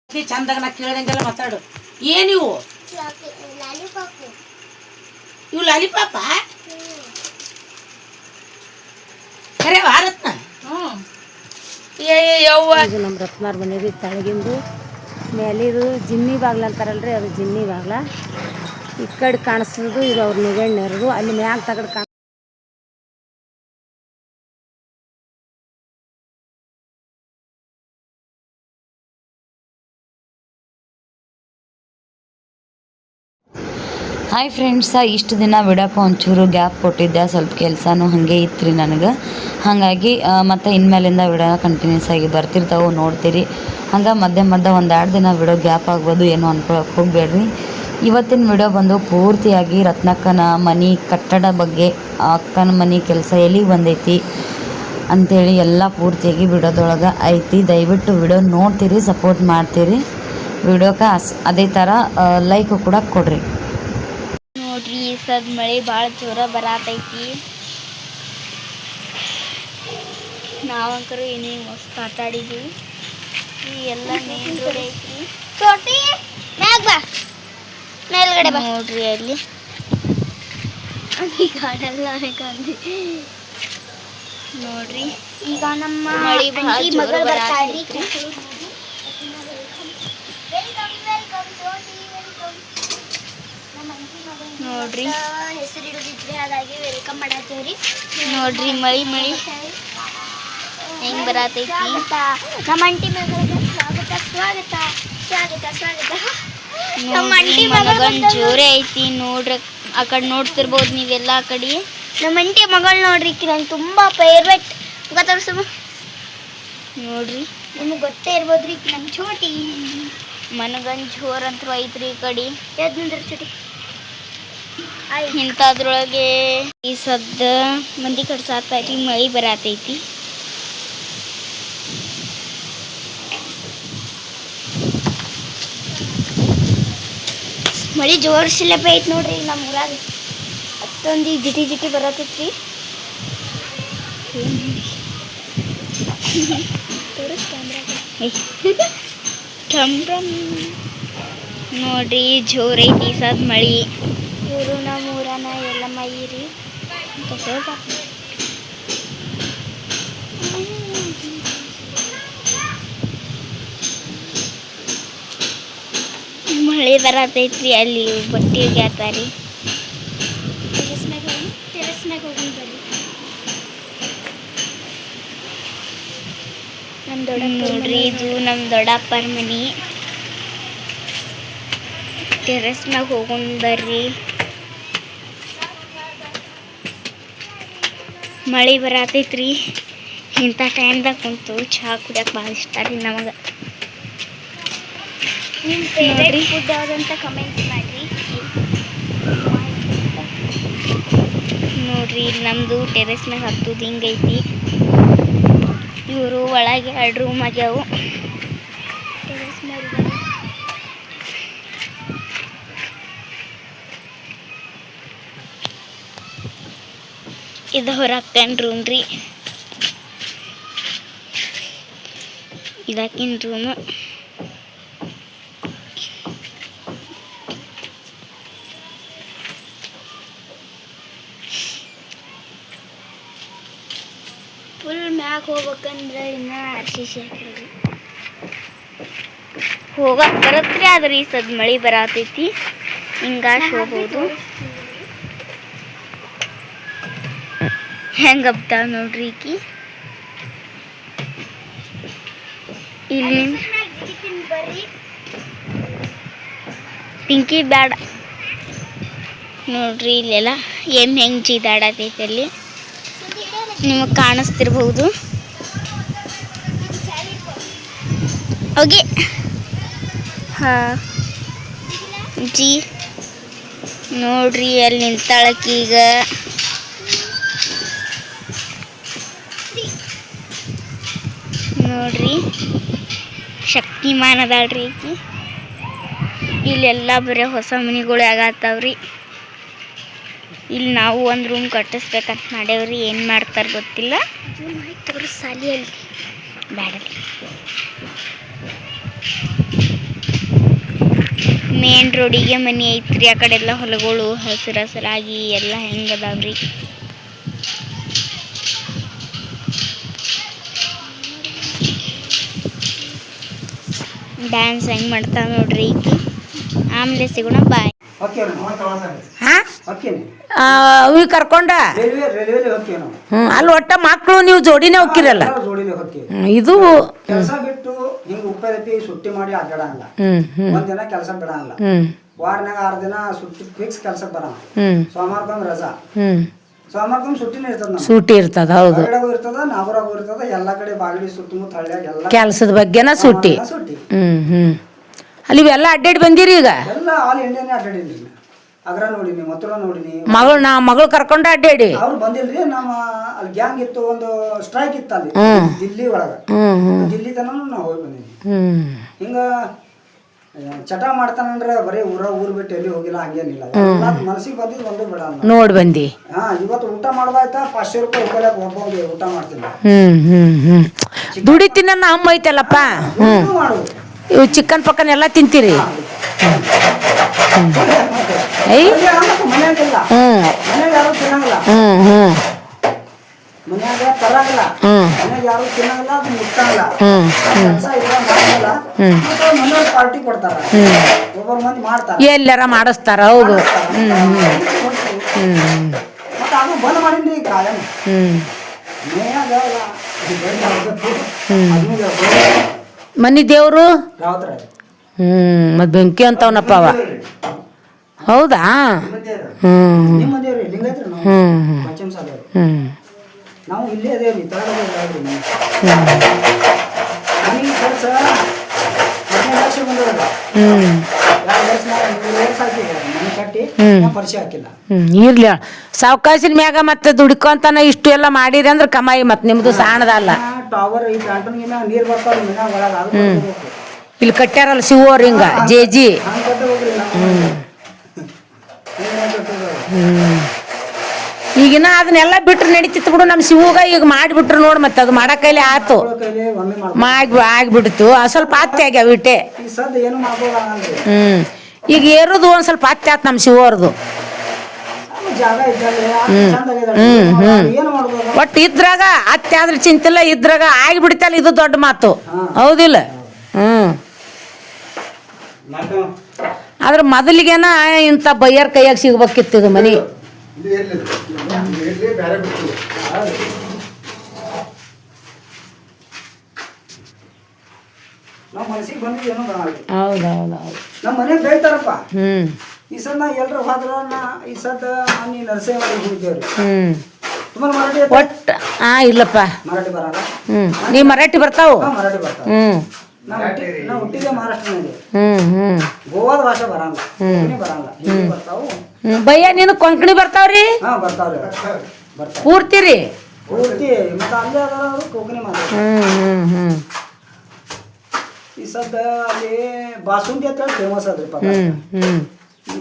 ಚಂದಾಗ ನಾ ಕೇಳಿದಂಗೆಲ್ಲ ಮಾತಾಡು. ಏನಿವು ಇವು ಲಾಲಿಪಾಪ ಖರೆ ಭಾರತ್ನ. ಇದು ನಮ್ಮ ರತ್ನಾರ ಮನೆಯದು ತಳಗಿಂದು ಮೇಲಿದು ಜಿನ್ನಿ ಬಾಗ್ಲ ಅಂತಾರಲ್ರಿ, ಅದು ಜಿನ್ನಿ ಬಾಗ್ಲ. ಈ ಕಡೆ ಕಾಣಿಸೋದು ಇದು ಅವ್ರ ನೆಗಣ್ಣೆರದು. ಅಲ್ಲಿ ಮ್ಯಾಗ ತಗಡ್ ಹಾಯ್ ಫ್ರೆಂಡ್ಸ, ಇಷ್ಟು ದಿನ ಬಿಡೋಕೆ ಒಂಚೂರು ಗ್ಯಾಪ್ ಕೊಟ್ಟಿದ್ದೆ. ಸ್ವಲ್ಪ ಕೆಲಸನೂ ಹಾಗೆ ಇತ್ತು ರೀ ನನಗೆ. ಹಾಗಾಗಿ ಮತ್ತು ಇನ್ಮೇಲಿಂದ ವಿಡಿಯೋ ಕಂಟಿನ್ಯೂಸ್ ಆಗಿ ಬರ್ತಿರ್ತಾವೆ, ನೋಡ್ತೀರಿ. ಹಂಗೆ ಮಧ್ಯೆ ಒಂದು 2 ದಿನ ವಿಡಿಯೋ ಗ್ಯಾಪ್ ಆಗ್ಬೋದು, ಏನೋ ಅನ್ಕೊಳಕ್ಕೆ ಹೋಗಬೇಡ್ರಿ. ಇವತ್ತಿನ ವಿಡಿಯೋ ಬಂದು ಪೂರ್ತಿಯಾಗಿ ರತ್ನಕ್ಕನ ಮನೆ ಕಟ್ಟಡ ಬಗ್ಗೆ, ಅಕ್ಕನ ಮನೆ ಕೆಲಸ ಎಲ್ಲಿಗೆ ಬಂದೈತಿ ಅಂಥೇಳಿ ಎಲ್ಲ ಪೂರ್ತಿಯಾಗಿ ವಿಡಿಯೋದೊಳಗೆ ಐತಿ. ದಯವಿಟ್ಟು ವಿಡಿಯೋ ನೋಡ್ತೀರಿ, ಸಪೋರ್ಟ್ ಮಾಡ್ತೀರಿ. ವಿಡಿಯೋಕ್ಕೆ ಅದೇ ಥರ ಲೈಕ್ ಕೂಡ ಕೊಡ್ರಿ. ನೋಡ್ರಿ, ಈ ಸದ್ ಮಳೆ ಭಾಳ ಜೋರ ಬರತೈತಿ. ನಾವಂಕರು ಏನೇ ಮಸ್ತ್ ಆಟಾಡಿದ್ವಿ. ಎಲ್ಲ ಮೇನ್ ರೋಡ್ ಐತಿ. ಮೇಲ್ಗಡೆ ನೋಡ್ರಿ, ಅಲ್ಲಿ ಗಾಡೆಲ್ಲ ನೋಡ್ರಿ. ಈಗ ನಮ್ಮ ಮಳೆ ಭಾಳ ಜೋರ ಬರತೈತಿ. ನೋಡ್ರಿ, ಹೆಸರಿಡೋದಿದ್ರೆ ಹಾಗಾಗಿ ವೆಲ್ಕಮ್ ಮಾಡತ್ತೇವ್ರಿ. ನೋಡ್ರಿ, ಮಳಿ ಹೆಂಗ್ ಬರತೈತಿ. ನಮ್ಮ ಅಂಟಿ ಮಗಳಿಗೆ ಸ್ವಾಗತ ಸ್ವಾಗತ ಸ್ವಾಗತ ಸ್ವಾಗತ. ನಮ್ಮ ಅಂಟಿ ಮಗನ್ ಜೋರೇ ಐತಿ ನೋಡ್ರಿ. ಆ ಕಡೆ ನೋಡ್ತಿರ್ಬೋದು ನೀವೆಲ್ಲ. ಆ ಕಡೆ ನಮ್ಮ ಅಂಟಿ ಮಗಳು ನೋಡ್ರಿ, ನಂಗೆ ತುಂಬಾ ಫೇವ್ರೇಟ್. ಗೊತ್ತರ್ಸು ನೋಡ್ರಿ, ನಿಮಗೆ ಗೊತ್ತೇ ಇರ್ಬೋದ್ರಿ. ನಮ್ಮ ಚೋಟಿ ಮನಗನ್ ಜೋರ್ ಅಂತೂ ಐತ್ರಿ. ಈ ಕಡೆ ಎದ್ನಂದ್ರ ಚೋಟಿ ಇಂಥದ್ರೊಳಗೆ ಈ ಸದ್ದ ಮಂದಿ ಕಡ್ಸಾತೈತಿ, ಮಳಿ ಬರತೈತಿ. ಮಳಿ ಜೋರ್ ಶಿಲಪ ಐತಿ ನೋಡ್ರಿ ನಮ್ಮ ಊರಾಗ. ಅಷ್ಟೊಂದು ಜಿಟಿ ಜಿಟಿ ಬರತೈತ್ರಿ. ನೋಡ್ರಿ, ಜೋರ್ ಐತಿ ಸದ್ ಮಳಿ. ಇವರು ನಮ್ಮ ಊರನ ಎಲ್ಲಮ್ಮ ಐರಿ ಅಂತ ಹೇಳ್ತಾರೆ. ಮಳೆ ಬರತೈತ್ರಿ. ಅಲ್ಲಿ ಬಟ್ಟೆ ಒಗ್ಯಾತಾರಿ. ಟೆರೆಸ್ ಮ್ಯಾಗ ಹೋಗಿ ಬರ್ರಿ. ನೋಡ್ರಿ, ಇದು ನಮ್ಮ ದೊಡ್ಡಪ್ಪರ ಮನಿ. ಟೆರೆಸ್ ಮ್ಯಾಗ ಹೋಗೋಣ ಬರ್ರಿ. ಮಳೆ ಬರತೈತ್ರಿ. ಇಂಥ ಟೈಮ್ದಾಗ ಕುಂತು ಚಹಾ ಕುಡಿಯೋಕೆ ಭಾಳ ಇಷ್ಟ ರೀ ನಮಗೆ. ನಿಮ್ಮ ಫೇವ್ರೇಟ್ ಫುಡ್ ಯಾವುದಂತ ಕಮೆಂಟ್ ಮಾಡಿರಿ. ನೋಡ್ರಿ, ನಮ್ಮದು ಟೆರೆಸ್ ಮ್ಯಾಗ ಹತ್ತೋದು ಹಿಂಗೈತಿ. ಇವರು ಒಳಗೆ 2 ರೂಮ್ ಆಗ್ಯಾವು. ಟೆರೆಸ್ ಮ್ಯಾಗ ಇದು ಹೊರಕ್ಕನ್ ರೂಮ್ ರೀ. ಇದಕ್ಕಿನ ರೂಮ್. ಫುಲ್ ಮ್ಯಾಗ ಹೋಗ್ಬೇಕಂದ್ರೆ ಇನ್ನು RCC ಹಾಕಿರಿ. ಹೋಗಕ್ಕೆ ಬರತ್ರಿ, ಆದ್ರೆ ಈ ಸದ್ ಮಳೆ ಬರತೈತಿ. ಹಿಂಗಾಗಿ ಹೋಗ್ಬೋದು. ಹೆಂಗಪ್ಪ ನೋಡ್ರಿ ಈಕಿ. ಇಲ್ಲಿ ಪಿಂಕಿ ಬ್ಯಾಡ ನೋಡ್ರಿ. ಇಲ್ಲೆಲ್ಲ ಹೆಂಗೆ ಜಿದಾಡತೈತಿ ಅಲ್ಲಿ ನಿಮಗೆ ಕಾಣಿಸ್ತಿರ್ಬಹುದು. ಓಕೆ, ಹಾಂ ಜಿ ನೋಡ್ರಿ, ಅಲ್ಲಿ ನಿಂತಾಳಕೀಗ. ನೋಡ್ರಿ, ಶಕ್ತಿಮಾನ್ ಅದಾಳ್ರಿ ಈಕಿ. ಇಲ್ಲೆಲ್ಲ ಬರೀ ಹೊಸ ಮನಿಗಳು ಆಗತ್ತಾವ್ರಿ. ಇಲ್ಲಿ ನಾವು ಒಂದು ರೂಮ್ ಕಟ್ಟಿಸ್ಬೇಕಂತ ಮಾಡೇವ್ರಿ. ಏನು ಮಾಡ್ತಾರೆ ಗೊತ್ತಿಲ್ಲ. ಸಾಲಿಯಲ್ಲಿ ಬೇಡ ಮೇನ್ ರೋಡಿಗೆ ಮನಿ ಐತ್ರಿ. ಆ ಕಡೆ ಎಲ್ಲ ಹೊಲಗಳು ಹಸಿರು ಹಸಿರಾಗಿ ಎಲ್ಲ ಹೆಂಗದಾವ್ರಿ. ಡ್ಯಾನ್ಸ್ ಹೆಂಗ್ ಮಾಡ್ತಾವ ನೋಡ್ರಿ ಈಕಿ. ಆಮೇಲೆ ಸಿಗೋಣ, ಬಾಯ್. ಅವಿ ಕರ್ಕೊಂಡ ಅಲ್ಲಿ ಒಟ್ಟ ಮಕ್ಕಳು ನೀವು ಜೋಡಿನೇ ಹೋಗಿರಲ್ಲ. ಇದು ಕೆಲಸ ಬಿಟ್ಟು ಹಿಂಗ ಉಪ್ಪಿ ಸುಟ್ಟಿ ಮಾಡಿ ಅಡ್ಡಾಡಲ್ಲ. ಒಂದಿನ ಕೆಲಸ ಬಿಡಲ್ಲ. ವಾರನಾಗ 6 ದಿನ ಸುಟ್ಟಿ ಫಿಕ್ಸ್ ಕೆಲಸ ಬರಲ್ಲ. ಸೋಮವಾರಕ್ಕೊಮ್ಮೆ ರಜಾ, ಸೋಮವಾರಕ್ಕೊಮ್ಮೆ ಸುಟ್ಟಿನೇ ಇರ್ತದ. ಸೂಟಿ ಇರ್ತದ. ಹೌದು, ಇರ್ತದ, ನಾಗರಾಗೂ ಇರ್ತದ. ಎಲ್ಲಾ ಕಡೆ ಬಾಗಿಲಿ ಸುತ್ತಮುತ್ತ ಹಳ್ಳಿಯಾಗ ಎಲ್ಲ ಕೆಲಸದ ಬಗ್ಗೆನ ಸೂಟಿ. ಅಲ್ಲಿ ಇವೆಲ್ಲ ಅಡ್ಡಾಡಿ ಬಂದಿರಿ ಈಗ? ಎಲ್ಲ ಆಲ್ ಇಂಡಿಯಾನೇ ಅಡ್ಡಾಡಿನಿ. ಅಗ್ರ ನೋಡಿನಿ, ಮಥುರಾ ನೋಡಿನಿ. ಮಗಳು ಕರ್ಕೊಂಡ ಅಡ್ಡಾಡಿ. ಅವ್ರು ಬಂದಿಲ್ರಿ. ನಮ್ಮ ಅಲ್ಲಿ ಗ್ಯಾಂಗ್ ಇತ್ತು, ಒಂದು ಸ್ಟ್ರೈಕ್ ಇತ್ತು ಅಲ್ಲಿ ದಿಲ್ಲಿ ಒಳಗ. ದಿಲ್ಲಿ ತನ ನಾವು ಹೋಗಿ ಬಂದೀನಿ. ಹಿಂಗ ಚಟ ಮಾಡ್ತಾನಂದ್ರೆ ಬರೀ ಊರ್ ಬಿಟ್ಟು ಎಲ್ಲಿ ಹೋಗಿಲ್ಲ, ಹಂಗೇನಿಲ್ಲ. ಮನಸ್ಸಿಗೆ ಬಂದಿದ್ದು ಒಂದು ಬಿಡ ನೋಡಿ ಬಂದಿ. ಇವತ್ತು ಊಟ ಮಾಡ್ದಾಯ್ತಾ 500 ರೂಪಾಯಿ ಉಪಯೋಗ ಒಬ್ಬ ಊಟ ಮಾಡ್ತೀನಿ. ದುಡಿತೀನಿ ನನ್ನ ಅಮ್ಮ ಐತಲ್ಲಪ್ಪ. ಮಾಡುದು ಇವು ಚಿಕನ್ ಪಕ್ಕನ್ ಎಲ್ಲ ತಿಂತೀರಿ? ಮನ್ಯಾಗಿಲ್ಲ, ಮನ್ಯಾಗ ಯಾರು ತಿನ್ನಂಗಿಲ್ಲ, ಮನ್ಯಾಗ ತರಂಗಿಲ್ಲ, ಮನ್ಯಾಗ ಯಾರು ತಿನ್ನಂಗಿಲ್ಲ, ಅದು ಮುಟ್ಟಂಗಿಲ್ಲ. ಕೆಲಸ ಮಾಡಂಗಿಲ್ಲ. ಮನೆಯವ್ರು ಪಾರ್ಟಿ ಕೊಡ್ತಾರ, ಒಬ್ಬರು ಮಂದಿ ಮಾಡ್ತಾರ, ಎಲ್ಲಾರ ಮಾಡಿಸ್ತಾರ. ಹೌದು. ಮತ್ತೆ ಅದು ಬಂದ್ ಮಾಡಿನ್ರಿ ಈಗ ಕಾಯಂ. ಮನ್ಯಾಗ ಮನಿ ದೇವ್ರು ರಾವತ್ರ. ಮತ್ ಬೆಂಕಿ ಅಂತವನಪ್ಪ ಅವ. ಹೌದಾ? ನಿಮ್ಮ ದೇವ್ರಿ ಲಿಂಗಾಯತ್ರಿ. ನಾವು ಪಂಚಮಸಾಲಿ ನಾವು ಇಲ್ಲೇ ಅದೇವ್ರಿ. ತಳಗಡೆ ಮನೆ ಕೆಲಸ 15 ಲಕ್ಷ ಬಂದವ್ರ. 2 ವರ್ಷ ಹಾಕಿಲ್ಲ ಮನೆ ಕಟ್ಟಿ, ಪರಿಚಯ ಹಾಕಿಲ್ಲ. ಇರ್ಲಿ, ಸಾವಕಾಶಿನ ಮ್ಯಾಗ ಮತ್ತೆ ದುಡ್ಕೊಂತಾನ ಇಷ್ಟು ಎಲ್ಲ ಮಾಡಿರಿ ಅಂದ್ರೆ ಕಮಾಯಿ. ಮತ್ತೆ ನಿಮ್ದು ಸಾಣದಲ್ಲ. ಟವರ್ ಈ ಪ್ಯಾಂಟನ್ಗೆ ನೀರ್ ಬರ್ತಾವ ಮನ್ಯಾಗ ಒಳಗ. ಅದು ಇಲ್ಲಿ ಕಟ್ಟ್ಯಾರಲ್ಲ ಶಿವೋರ್ ಹಿಂಗ ಜೇಜಿ. ಹಂಗ ಕಟ್ಟ ಹೋಗ್ರಿ ನಾವು. ಈಗಿನ ಅದನ್ನೆಲ್ಲ ಬಿಟ್ರು ನಡೀತಿತ್ತು ಬಿಡು. ನಮ್ಮ ಶಿವಗ ಈಗ ಮಾಡಿಬಿಟ್ರು ನೋಡು. ಮತ್ತೆ ಅದು ಮಾಡೋ ಕೈಲಿ ಆತು, ಆಗ್ಬಿಡ್ತು. ಸ್ವಲ್ಪ ಹತ್ತಿ ಆಗ್ಯಾವ ಇಟ್ಟೆ. ಏನು ಮಾಡ್ಬೋದ. ಈಗ ಏರೋದು ಒಂದ್ ಸ್ವಲ್ಪ ಹತ್ತಿ ಆತು ನಮ್ಮ ಶಿವರ್ದು. ಜಾಗ ಇದ್ದಾಗ ಏನು ಮಾಡ್ಬೋದು. ಒಟ್ಟು ಇದ್ರಾಗ ಹತ್ತಿ ಆದ್ರೆ ಚಿಂತಿಲ್ಲ, ಇದ್ರಾಗ ಆಗಿಬಿಡ್ತಲ್ಲ. ಇದು ದೊಡ್ಡ ಮಾತು, ಹೌದಿಲ್ಲ? ಆದ್ರೆ ಮೊದಲಿಗೆನ ಇಂಥ ಬಯ್ಯರ್ ಕೈಯಾಗ ಸಿಗ್ಬೇಕಿತ್ತು ಮನಿ. ನಾವು ಮನಸ್ಸಿಗೆ ಬಂದಿದ್ದು ಏನೋ ಹೌದೌದೌದು. ನಮ್ಮ ಮನೆಗೆ ಬೈತಾರಪ್ಪ. ಈ ಸದ ಎಲ್ರು ಹೋದ್ರ ಈ ಸದ ನೀ ನರಸಿಂಹ ಹೋಗಿದ್ದೇವ್ರಿ. ತುಂಬಾ ಮರಾಠಿ ಒಟ್ಟು ಇಲ್ಲಪ್ಪ, ಮರಾಠಿ ಬರಲ್ಲ. ನೀ ಮರಾಠಿ ಬರ್ತಾವು? ಮರಾಠಿ ಬರ್ತಾವ. ನಾವು ಹುಟ್ಟಿದ್ದೆ ಮಹಾರಾಷ್ಟ್ರನಲ್ಲಿ. ಗೋವಾದ ಭಾಷೆ ಬರಲ್ಲ, ಬರಲ್ಲ, ಹಿಂದಿ ಬರ್ತಾವು. ಬಯ್ಯ ನೀನು ಕೊಂಕಣಿ ಬರ್ತಾವ್ರಿ? ಬರ್ತಾವ್ರಿ, ಪೂರ್ತಿರಿ ಪೂರ್ತಿ. ಮತ್ತೆ ಅಲ್ಲೇ ಅದಾರ ಕೊಂಕಣಿ ಮಾತಾಡ್ತಾರೆ. ಈ ಸದ್ದ ಅಲ್ಲಿ ಬಾಸುಂದಿ ಅಂತ ಹೇಳಿ ಫೇಮಸ್ ಅದ್ರಿ.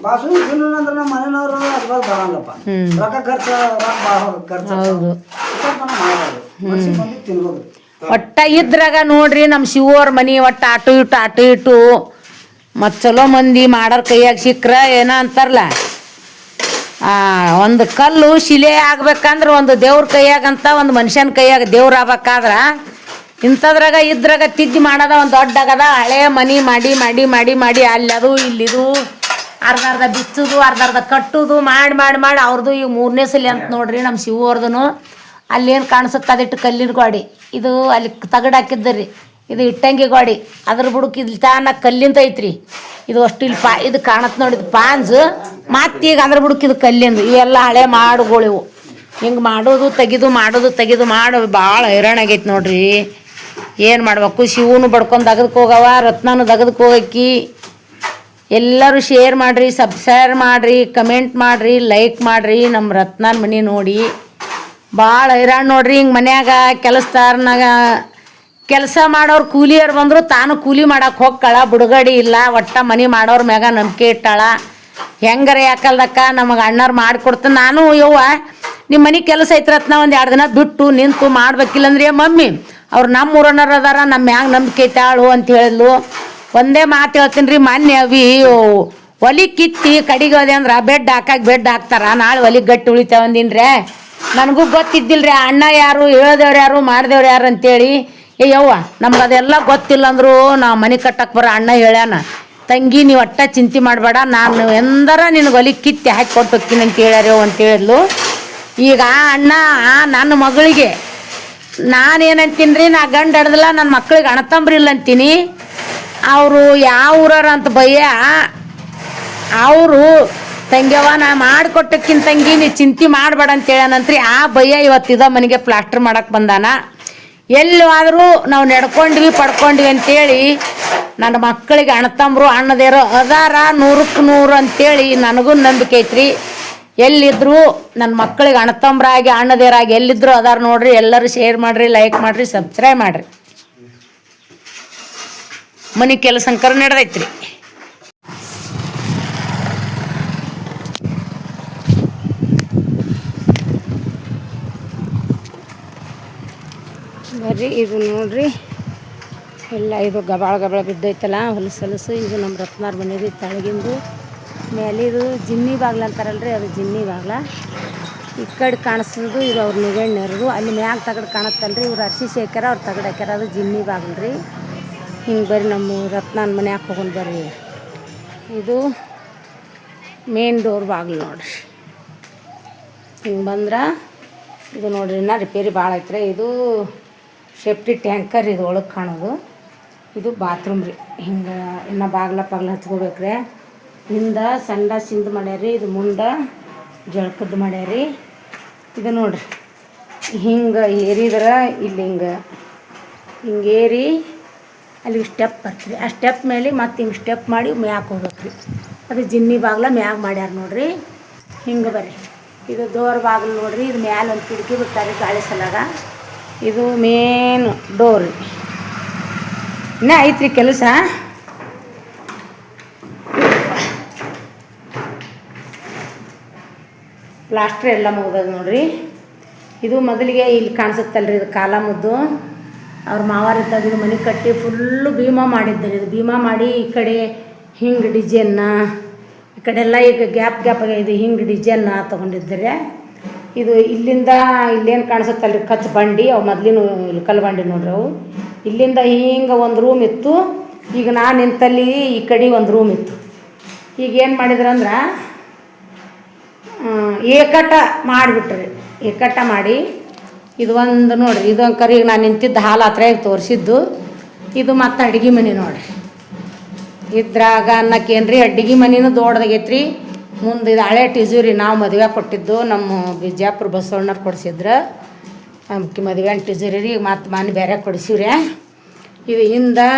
ಬಾಸುಂದಿ ತಿನ್ನೋಣ ನಮ್ಮ ಮನೆಯವರು ಅದ್ರಾಗ ಬರಲ್ಲಪ್ಪ. ರೊಕ್ಕ ಖರ್ಚು ಮಾಡಬಾರ್ದು. ಮಂದಿ ತಿನ್ಬೋದು. ಒಟ್ಟ ಇದ್ರಾಗ ನೋಡ್ರಿ ನಮ್ಮ ಶಿವೋರ್ ಮನಿ ಒಟ್ಟ ಆಟು ಇಟ್ಟು ಮತ್ತು ಚಲೋ ಮಂದಿ ಮಾಡೋರ್ ಕೈಯಾಗ ಸಿಕ್ಕ್ರ ಏನ ಅಂತಾರಲ್ಲ, ಒಂದು ಕಲ್ಲು ಶಿಲೆ ಆಗ್ಬೇಕಂದ್ರೆ ಒಂದು ದೇವ್ರ ಕೈಯಾಗಂತ ಒಂದು ಮನುಷ್ಯನ ಕೈಯಾಗ ದೇವ್ರ ಆಗ್ಬೇಕಾದ್ರ ಇಂಥದ್ರಾಗ ಇದ್ರಾಗ ತಿದ್ದಿ ಮಾಡೋದ ಒಂದು ದೊಡ್ಡ ಆಗದ. ಹಳೆ ಮನಿ ಮಾಡಿ ಮಾಡಿ ಮಾಡಿ ಮಾಡಿ ಅಲ್ಲದು ಇಲ್ಲಿದು ಅರ್ಧ ಬಿಚ್ಚುದು ಅರ್ಧ ಕಟ್ಟುದು ಮಾಡಿ ಅವ್ರದ್ದು ಈಗ 3ನೇ ಸಲ ಅಂತ ನೋಡ್ರಿ ನಮ್ಮ ಶಿವರ್ದು. ಅಲ್ಲೇನು ಕಾಣಿಸುತ್ತೆ ಅದಿಟ್ಟು ಕಲ್ಲಿನ ಗೋಡಿ. ಇದು ಅಲ್ಲಿ ತಗಡು ಹಾಕಿದ್ದರಿ, ಇದು ಇಟ್ಟಂಗಿ ಗೋಡಿ. ಅದ್ರ ಬುಡಕ್ಕೆ ಇಲ್ಲಿ ತಾನ ಕಲ್ಲಿಂದ ಐತ್ರಿ. ಇದು ಅಷ್ಟು ಇಲ್ಲಿ ಇದು ಕಾಣತ್ತೆ ನೋಡಿ, ಇದು ಪಾಂಜ್. ಮತ್ತೀಗ ಅದ್ರ ಬುಡಕ್ಕೆ ಇದು ಕಲ್ಲಿಂದು. ಇವೆಲ್ಲ ಹಳೆ ಮಾಡುಗಳಿವು. ಹಿಂಗೆ ಮಾಡೋದು ತೆಗಿದು ಮಾಡೋದು ಭಾಳ ಹೈರಾಣ ಆಗೈತೆ ನೋಡ್ರಿ. ಏನು ಮಾಡ್ಬೇಕು? ಶಿವನು ಬಡ್ಕೊಂಡು ದಗದಕ್ಕೆ ಹೋಗವ, ರತ್ನನು ದಗದಕ್ಕೆ ಹೋಗಕ್ಕಿ. ಎಲ್ಲರೂ ಶೇರ್ ಮಾಡಿರಿ, ಸಬ್ಸ್ಕ್ರೈಬ್ ಮಾಡಿರಿ, ಕಮೆಂಟ್ ಮಾಡಿರಿ, ಲೈಕ್ ಮಾಡಿರಿ. ನಮ್ಮ ರತ್ನನ ಮನೆ ನೋಡಿ ಭಾಳ ಹೈರಾಣ ನೋಡ್ರಿ. ಹಿಂಗೆ ಮನ್ಯಾಗ ಕೆಲಸದಾರನಾಗ ಕೆಲಸ ಮಾಡೋರು ಕೂಲಿಯರು ಬಂದರು ತಾನು ಕೂಲಿ ಮಾಡಕ್ಕೆ ಹೋಗ್ಕಳ, ಬಿಡುಗಡೆ ಇಲ್ಲ. ಒಟ್ಟ ಮನೆ ಮಾಡೋರ ಮ್ಯಾಗ ನಂಬಿಕೆ ಇಟ್ಟಾಳ. ಹೆಂಗಾರ ಯಾಕಲ್ದಕ್ಕ ನಮಗೆ ಅಣ್ಣಾರು ಮಾಡಿಕೊಡ್ತಾನೆ. ನಾನು ಯವ್ವ ನಿಮ್ಮ ಮನೆ ಕೆಲಸ ಐತ್ರತ್ನ ಒಂದು 2 ದಿನ ಬಿಟ್ಟು ನಿಂತು ಮಾಡ್ಬೇಕಿಲ್ಲಂದ್ರೆ ಮಮ್ಮಿ ಅವ್ರು ನಮ್ಮ ಊರನ್ನೋರು ಅದಾರ, ನಮ್ಮ ಮ್ಯಾಗ ನಂಬಿಕೆ ಐತಾಳು ಅಂತ ಹೇಳಿದ್ಲು. ಒಂದೇ ಮಾತು ಹೇಳ್ತೀನಿ ರೀ. ಮೊನ್ನೆ ಅವಿ ಒಲಿ ಕಿತ್ತಿ ಕಡಿಗೆ ಹೋದೆ ಅಂದ್ರೆ ಬೆಡ್ ಹಾಕ್ತಾರ. ನಾಳೆ ಒಲಿಗೆ ಗಟ್ಟಿ ಉಳಿತಾವ ಅಂದಿನ್ರೆ. ನನಗೂ ಗೊತ್ತಿದ್ದಿಲ್ರಿ ಅಣ್ಣ ಯಾರು, ಹೇಳ್ದೇವ್ರು ಯಾರು, ಮಾಡ್ದೇವ್ರು ಯಾರು ಅಂತೇಳಿ. ಯವ್ವ ನಮ್ಗೆ ಅದೆಲ್ಲ ಗೊತ್ತಿಲ್ಲ ಅಂದರು ನಾವು ಮನೆ ಕಟ್ಟಕ್ಕೆ ಬರೋ ಅಣ್ಣ ಹೇಳ್ಯಾನ, ತಂಗಿ ನೀವು ಒಟ್ಟ ಚಿಂತೆ ಮಾಡಬೇಡ, ನಾನು ಎಂದರ ನಿನಗೆ ಒಲಿ ಕಿತ್ತಿ ಹಾಕಿ ಕೊಟ್ಟು ಹೋಗ್ತೀನಿ ಅಂತ ಹೇಳ್ಯಾರ ಅಂತ ಹೇಳಿದ್ಲು. ಈಗ ಅಣ್ಣ ನನ್ನ ಮಗಳಿಗೆ ನಾನೇನಂತೀನಿ ರೀ, ನಾ ಗಂಡ ಹಿಡ್ದಲ್ಲ ನನ್ನ ಮಕ್ಳಿಗೆ ಅಣ್ಣತಂಬ್ರಿಲ್ಲ ಅಂತೀನಿ. ಅವರು ಯಾವ ಊರವ್ರ ಅಂತ ಭಯ್ಯ, ಅವರು ತಂಗ್ಯವ ನಾ ಮಾಡಿಕೊಟ್ಟಕ್ಕಿಂತ ತಂಗಿ ನೀ ಚಿಂತೆ ಮಾಡಬೇಡ ಅಂತ ಹೇಳ್ಯಾನಂತ್ರಿ. ಆ ಭಯ್ಯ ಇವತ್ತಿದ ಮನೆಗೆ ಪ್ಲಾಸ್ಟರ್ ಮಾಡಕ್ಕೆ ಬಂದಾನ. ಎಲ್ಲಾದರೂ ನಾವು ನಡ್ಕೊಂಡ್ವಿ ಪಡ್ಕೊಂಡ್ವಿ ಅಂತೇಳಿ ನನ್ನ ಮಕ್ಕಳಿಗೆ ಅಣ್ಣತಂಬ್ರು ಅಣ್ಣದೇರೋ ಅದಾರ 100ಕ್ಕೆ 100 ಅಂತೇಳಿ ನನಗೂ ನಂಬಿಕೆ ಐತ್ರಿ. ಎಲ್ಲಿದ್ರು ನನ್ನ ಮಕ್ಕಳಿಗೆ ಅಣ್ಣತಂಬ್ರಾಗಿ ಅಣ್ಣದೇರಾಗಿ ಎಲ್ಲಿದ್ರು ಅದಾರ ನೋಡ್ರಿ. ಎಲ್ಲರೂ ಶೇರ್ ಮಾಡಿರಿ, ಲೈಕ್ ಮಾಡಿರಿ, ಸಬ್ಸ್ಕ್ರೈಬ್ ಮಾಡಿರಿ. ಮನೆ ಕೆಲಸ ಅಂಕರ ನಡೆದೈತ್ರಿ. ಬರ್ರಿ ಇದು ನೋಡ್ರಿ, ಎಲ್ಲ ಇದು ಗಬಾಳ ಬಿದ್ದೈತಲ್ಲ ಹೊಲಸು. ಇದು ನಮ್ಮ ರತ್ನಾರ ಮನೆದು ತಳಗಿಂದು. ಮೇಲಿದು ಜಿನ್ನಿ ಬಾಗ್ಲ ಅಂತಾರಲ್ರಿ, ಅದು ಜಿನ್ನಿ ಬಾಗ್ಲ. ಈ ಕಡೆ ಕಾಣಿಸೋದು ಇದು ಅವ್ರ ನಿಗಣ್ಣರದು. ಅಲ್ಲಿ ಮ್ಯಾಗ ತಗಡು ಕಾಣುತ್ತಲ್ರಿ, ಇವ್ರು ಅರ್ಶಿ ಶೇಖರ ಅವ್ರು ತಗಡು ಹಾಕ್ಯಾರ, ಅದು ಜಿನ್ನಿ ಬಾಗ್ಲು ರೀ. ಹಿಂಗೆ ಬರ್ರಿ ನಮ್ಮ ರತ್ನಾನ ಮನ್ಯಾಗ ಹೋಗೋಣ ಬರ್ರಿ. ಇದು ಮೇನ್ ಡೋರ್ ಬಾಗ್ಲು ನೋಡ್ರಿ. ಹಿಂಗೆ ಬಂದ್ರೆ ಇದು ನೋಡ್ರಿ ಇನ್ನೂ ರಿಪೇರಿ ಭಾಳ ಐತ್ರಿ. ಇದು ಸೇಫ್ಟಿ ಟ್ಯಾಂಕರ್, ಇದು ಒಳಗೆ ಕಾಣೋದು. ಇದು ಬಾತ್ರೂಮ್ ರೀ. ಹಿಂಗೆ ಇನ್ನು ಬಾಗ್ಲ ಹಚ್ಕೋಬೇಕ್ರಿ. ಹಿಂದೆ ಸಂಡಾಸಿಂದು ಮಾಡ್ಯಾರಿ, ಇದು ಮುಂದೆ ಜಳಕದ್ದು ಮಾಡ್ಯಾರಿ. ಇದು ನೋಡ್ರಿ ಹಿಂಗೆ ಏರಿದ್ರೆ ಇಲ್ಲಿ ಹಿಂಗೆ ಏರಿ ಅಲ್ಲಿ ಸ್ಟೆಪ್ ಬರ್ತೀರಿ. ಆ ಸ್ಟೆಪ್ ಮೇಲೆ ಮತ್ತೆ ಹಿಂಗೆ ಸ್ಟೆಪ್ ಮಾಡಿ ಮ್ಯಾಕ್ ಹೋಗ್ಬೇಕ್ರಿ. ಅದು ಜಿನ್ನಿ ಬಾಗ್ಲ ಮ್ಯಾಗ ಮಾಡ್ಯಾರ ನೋಡ್ರಿ. ಹಿಂಗೆ ಬರ್ರಿ, ಇದು ಡೋರ್ ಬಾಗಿಲು ನೋಡ್ರಿ. ಇದು ಮ್ಯಾಲೆ ಒಂದು ಕಿಟಕಿ ಬಿಡ್ತಾರೆ ಗಾಳಿ ಸಲಾಗ. ಇದು ಮೇನ್ ಡೋರ್ ರೀ. ಇನ್ನೂ ಐತ್ರಿ ಕೆಲಸ. ಪ್ಲಾಸ್ಟ್ರ್ ಎಲ್ಲ ಮುಗ್ದದ ನೋಡ್ರಿ. ಇದು ಮೊದಲಿಗೆ ಇಲ್ಲಿ ಕಾಣಿಸುತ್ತಲ್ರಿ, ಇದು ಕಾಲ ಮುದ್ದು ಅವ್ರ ಮಾವಾರಿದ್ದಾಗ ಇದು ಮನೆ ಕಟ್ಟಿ ಫುಲ್ಲು ಭೀಮಾ ಮಾಡಿದ್ದಾರೆ. ಇದು ಭೀಮಾ ಮಾಡಿ ಈ ಕಡೆ ಹಿಂಗೆ ಡಿಜೈನ್ನ, ಈ ಕಡೆ ಎಲ್ಲ ಈಗ ಗ್ಯಾಪ್ ಇದು ಹಿಂಗೆ ಡಿಜೈನ್ನ ತೊಗೊಂಡಿದ್ದಾರೆ. ಇದು ಇಲ್ಲಿಂದ ಇಲ್ಲೇನು ಕಾಣಿಸುತ್ತಲ್ರಿ ಕಚ್ಚ ಬಂಡಿ, ಅವು ಮೊದಲಿನ ಇಲ್ಕಲ್ ಬಂಡಿ ನೋಡ್ರಿ. ಅವು ಇಲ್ಲಿಂದ ಹಿಂಗೆ ಒಂದು ರೂಮ್ ಇತ್ತು. ಈಗ ನಾನು ನಿಂತಲ್ಲಿ ಈ ಕಡೆ ಒಂದು ರೂಮ್ ಇತ್ತು. ಈಗ ಏನು ಮಾಡಿದ್ರಂದ್ರೆ ಏಕಟ ಮಾಡಿಬಿಟ್ರಿ. ಏಕಟ ಮಾಡಿ ಇದು ಒಂದು ನೋಡ್ರಿ, ಇದು ಅಂಕರ್ ಈಗ ನಾನು ನಿಂತಿದ್ದು ಹಾಲು ಹತ್ರ ಈಗ ತೋರಿಸಿದ್ದು. ಇದು ಮತ್ತು ಅಡುಗೆ ಮನೆ ನೋಡ್ರಿ. ಇದ್ರಾಗ ಅನ್ನಕ್ಕೇನ್ರಿ ಅಡ್ಗೆ ಮನೆನೂ ದೊಡ್ಡದಾಗೈತ್ರಿ. ಮುಂದೆ ಇದು ಹಳೆ ಟಿಜೂರಿ ನಾವು ಮದುವೆ ಕೊಟ್ಟಿದ್ದು, ನಮ್ಮ ಬಿಜಾಪುರ ಬಸವಣ್ಣರು ಕೊಡಿಸಿದ್ರು. ನಮ್ಗೆ ಮದುವೆ ಟಿಜೂರಿ ರೀ, ಮತ್ತು ಮನೆ ಬೇರೆ ಕೊಡಿಸಿವ್ರಿ. ಇದು ಹಿಂದೆ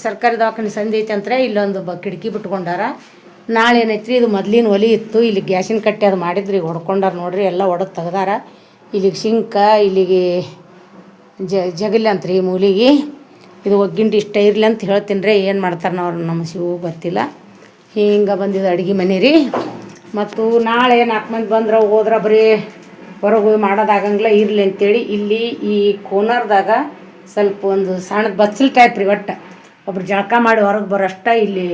ಸರ್ಕಾರಿ ದವಾಖಾನೆ ಸಂಧಿ ಐತೆ ಅಂತಾರೆ. ಇಲ್ಲೊಂದು ಕಿಟಕಿ ಬಿಟ್ಕೊಂಡಾರ. ನಾಳೆ ಏನೈತ್ರಿ, ಇದು ಮೊದಲಿನ ಒಲಿ ಇತ್ತು, ಇಲ್ಲಿ ಗ್ಯಾಸಿನ ಕಟ್ಟೆ ಅದು ಮಾಡಿದ್ರಿ, ಹೊಡ್ಕೊಂಡಾರ ನೋಡ್ರಿ. ಎಲ್ಲ ಒಡೆದು ತೆಗ್ದಾರ. ಇಲ್ಲಿಗೆ ಶಿಂಕ, ಇಲ್ಲಿಗೆ ಜಗಲಿ ಅಂತ್ರಿ ಈ ಮೂಲಿಗೆ. ಇದು ಒಗ್ಗಿಂಡಿ ಇಷ್ಟ ಇರಲಿ ಅಂತ ಹೇಳ್ತೀನಿ ರೀ. ಏನು ಮಾಡ್ತಾರೆ ನಾವು ನಮ್ಮ ಶಿವು ಗೊತ್ತಿಲ್ಲ. ಹಿಂಗೆ ಬಂದಿದ್ದು ಅಡುಗೆ ಮನೆ ರೀ. ಮತ್ತು ನಾಳೆ 4 ಮಂದಿ ಬಂದ್ರೆ ಹೋದ್ರೆ ಬರೀ ಹೊರಗೆ ಹೋಗಿ ಮಾಡೋದಾಗಂಗಿಲ್ಲ, ಇರಲಿ ಅಂತೇಳಿ ಇಲ್ಲಿ ಈ ಕೋನರ್ದಾಗ ಸ್ವಲ್ಪ ಒಂದು ಸಣ್ಣದು ಬಚ್ಚಲ್ ಟೈಪ್ ರೀ. ಒಟ್ಟು ಒಬ್ರು ಜಳಕ ಮಾಡಿ ಹೊರಗೆ ಬರೋಷ್ಟ ಇಲ್ಲಿ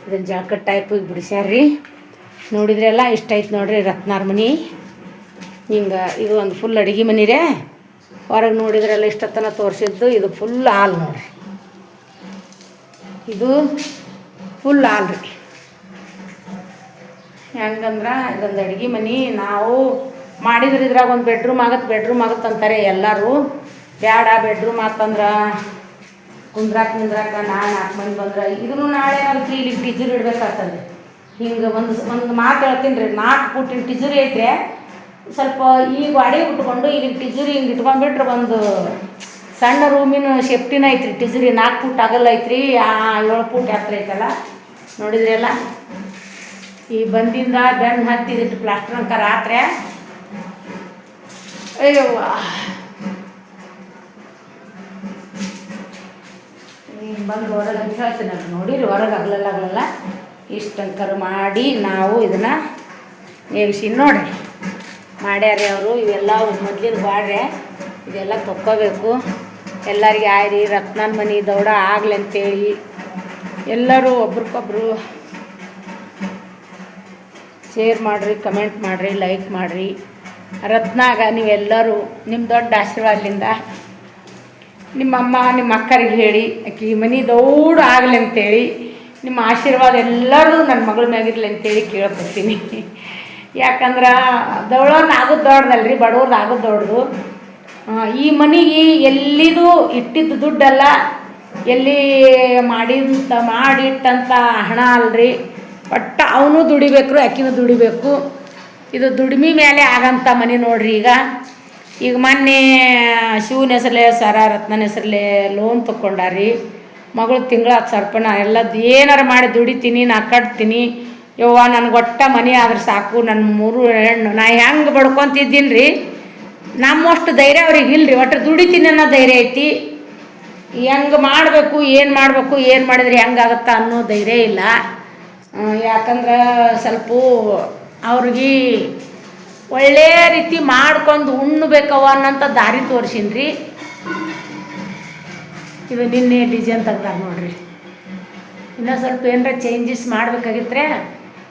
ಇದನ್ನು ಜಳಕ ಟೈಪಿಗೆ ಬಿಡಿಸ್ಯಾರ್ರಿ. ನೋಡಿದ್ರೆಲ್ಲ ಇಷ್ಟ ಐತೆ ನೋಡ್ರಿ ರತ್ನಾರ ಮನೆ. ಹಿಂಗೆ ಇದು ಒಂದು ಫುಲ್ ಅಡುಗೆ ಮನೆ ರೀ. ಹೊರಗೆ ನೋಡಿದ್ರೆಲ್ಲ ಇಷ್ಟೊತ್ತನ ತೋರಿಸಿದ್ದು. ಇದು ಫುಲ್ ಹಾಲ್ ನೋಡ್ರಿ. ಇದು ಫುಲ್ ಹಾಲ್ ರೀ. ಹೆಂಗಂದ್ರೆ ಇದೊಂದು ಅಡುಗೆ ಮನೆ. ನಾವು ಮಾಡಿದ್ರೆ ಇದ್ರಾಗ ಒಂದು ಬೆಡ್ರೂಮ್ ಆಗತ್ತೆ ಅಂತಾರೆ ಎಲ್ಲರೂ. ಬೇಡ ಬೆಡ್ರೂಮ್ ಆತಂದ್ರೆ ಕುಂದ್ರಾಕ ನಿಂದ್ರಾಕ 4 ಮಂದಿ ಬಂದ್ರೆ ಇದನ್ನು ನಾಳೆ ಅಂತ ಇಲ್ಲಿಗೆ ಟಿಜೂರಿ ಇಡ್ಬೇಕಾಗ್ತದೆ. ಹಿಂಗೆ ಒಂದು ಮಾತು ಹೇಳ್ತೀನಿ ರೀ, 4 ಫೂಟಿನ ಟಿಜೂರಿ ಐತ್ರಿ. ಸ್ವಲ್ಪ ಈ ಗಾಡಿ ಉಟ್ಕೊಂಡು ಇಲ್ಲಿಗೆ ಟಿಜೂರಿ ಹಿಂಗೆ ಇಟ್ಕೊಂಡ್ಬಿಟ್ರೆ ಒಂದು ಸಣ್ಣ ರೂಮಿನ ಸೇಫ್ಟಿನ ಐತ್ರಿ. ಟಿಜೂರಿ 4 ಫೂಟ್ ಆಗಲ್ಲ ಐತ್ರಿ, 7 ಫೂಟ್ ಎತ್ತರ ಐತಲ್ಲ. ನೋಡಿದ್ರಿ ಎಲ್ಲ ಈ ಬಂದಿಂದ ಬೆನ್ನು ಹತ್ತಿದಿಟ್ಟು ಪ್ಲಾಸ್ಟರ್ ಅಂಕ ರಾತ್ರಿ. ಅಯ್ಯವ್ವ ಹಿಂಗೆ ಬಂದು ಹೊರಗೆ ಅಂತ ಹೇಳ್ತೀನಿ ಅದು ನೋಡಿರಿ. ಹೊರಗೆ ಆಗಲ್ಲ ಇಷ್ಟಂಕರ್ ಮಾಡಿ ನಾವು ಇದನ್ನು ನೇಗಿಸಿ ನೋಡ್ರಿ ಮಾಡ್ಯಾರಿ ಅವರು. ಇವೆಲ್ಲ ಮೊದಲಿನ ಬಾಡ್ರೆ ಇದೆಲ್ಲ ತೊಕ್ಕೋಬೇಕು. ಎಲ್ಲರಿಗೆ ಆಯ್ರಿ ರತ್ನನ ಮನೆ ದೌಡ ಆಗ್ಲಿ ಅಂತೇಳಿ ಎಲ್ಲರೂ ಒಬ್ರಿಗೊಬ್ರು ಶೇರ್ ಮಾಡಿರಿ, ಕಮೆಂಟ್ ಮಾಡಿರಿ, ಲೈಕ್ ಮಾಡಿರಿ. ರತ್ನಾಗ ನೀವೆಲ್ಲರೂ ನಿಮ್ಮ ದೊಡ್ಡ ಆಶೀರ್ವಾದದಿಂದ ನಿಮ್ಮಮ್ಮ ನಿಮ್ಮ ಅಕ್ಕರಿಗೆ ಹೇಳಿ ಆಕಿ ಮನೆ ದೌಡು ಆಗಲಿ ಅಂತೇಳಿ ನಿಮ್ಮ ಆಶೀರ್ವಾದ ಎಲ್ಲರೂ ನನ್ನ ಮಗಳ ಮ್ಯಾಗಿರ್ಲಿ ಅಂತೇಳಿ ಕೇಳ್ಕೊತೀನಿ. ಯಾಕಂದ್ರೆ ದೌಳನ್ನ ಆಗೋದು ದೊಡ್ಡದಲ್ರಿ, ಬಡವ್ರದ್ದು ಆಗೋದು ದೊಡ್ಡದು. ಈ ಮನೆಗೆ ಎಲ್ಲಿದು ಇಟ್ಟಿದ್ದು ದುಡ್ಡಲ್ಲ, ಎಲ್ಲಿ ಮಾಡಿಟ್ಟಂಥ ಹಣ ಅಲ್ರಿ. ಒಟ್ಟು ಅವನು ದುಡಿಬೇಕು, ಆಕಿನೂ ದುಡಿಬೇಕು. ಇದು ದುಡಿಮೆ ಮೇಲೆ ಆಗಂಥ ಮನೆ ನೋಡ್ರಿ. ಈಗ ಮೊನ್ನೆ ಶಿವನ ಹೆಸರಲ್ಲೇ ರತ್ನನ ಹೆಸರಲ್ಲೇ ಲೋನ್ ತೊಗೊಂಡಾರಿ. ಮಗಳು ತಿಂಗಳ 10,000 ರೂಪಾಯಿ ನಾ ಎಲ್ಲದ್ದು ಏನಾರು ಮಾಡಿ ದುಡಿತೀನಿ, ನಾ ಕಟ್ತೀನಿ. ಯವ್ವ ನನಗೆ ಒಟ್ಟ ಮನೆ ಆದ್ರೆ ಸಾಕು, ನನ್ನ 3 ಹೆಣ್ಣು ನಾ ಹೆಂಗೆ ಬಡ್ಕೊತಿದ್ದೀನಿ ರೀ. ನಮ್ಮಷ್ಟು ಧೈರ್ಯ ಅವ್ರಿಗೆ ಇಲ್ಲರಿ. ಒಟ್ಟು ದುಡಿತೀನಿ ಅನ್ನೋ ಧೈರ್ಯ ಐತಿ. ಹೆಂಗೆ ಮಾಡಬೇಕು, ಏನು ಮಾಡಬೇಕು, ಏನು ಮಾಡಿದ್ರೆ ಹೆಂಗಾಗತ್ತ ಅನ್ನೋ ಧೈರ್ಯ ಇಲ್ಲ. ಯಾಕಂದ್ರೆ ಸ್ವಲ್ಪ ಅವ್ರಿಗೆ ಒಳ್ಳೆಯ ರೀತಿ ಮಾಡ್ಕೊಂಡು ಉಣ್ಣಬೇಕವ ಅನ್ನೋಂಥ ದಾರಿ ತೋರಿಸೀನಿ ರೀ. ಇದು ನಿನ್ನೆ ಡಿಸೈನ್ ತೆಗ್ದಾರ ನೋಡ್ರಿ. ಇನ್ನೂ ಸ್ವಲ್ಪ ಏನಾರ ಚೇಂಜಸ್ ಮಾಡ್ಬೇಕಾಗಿದ್ರೆ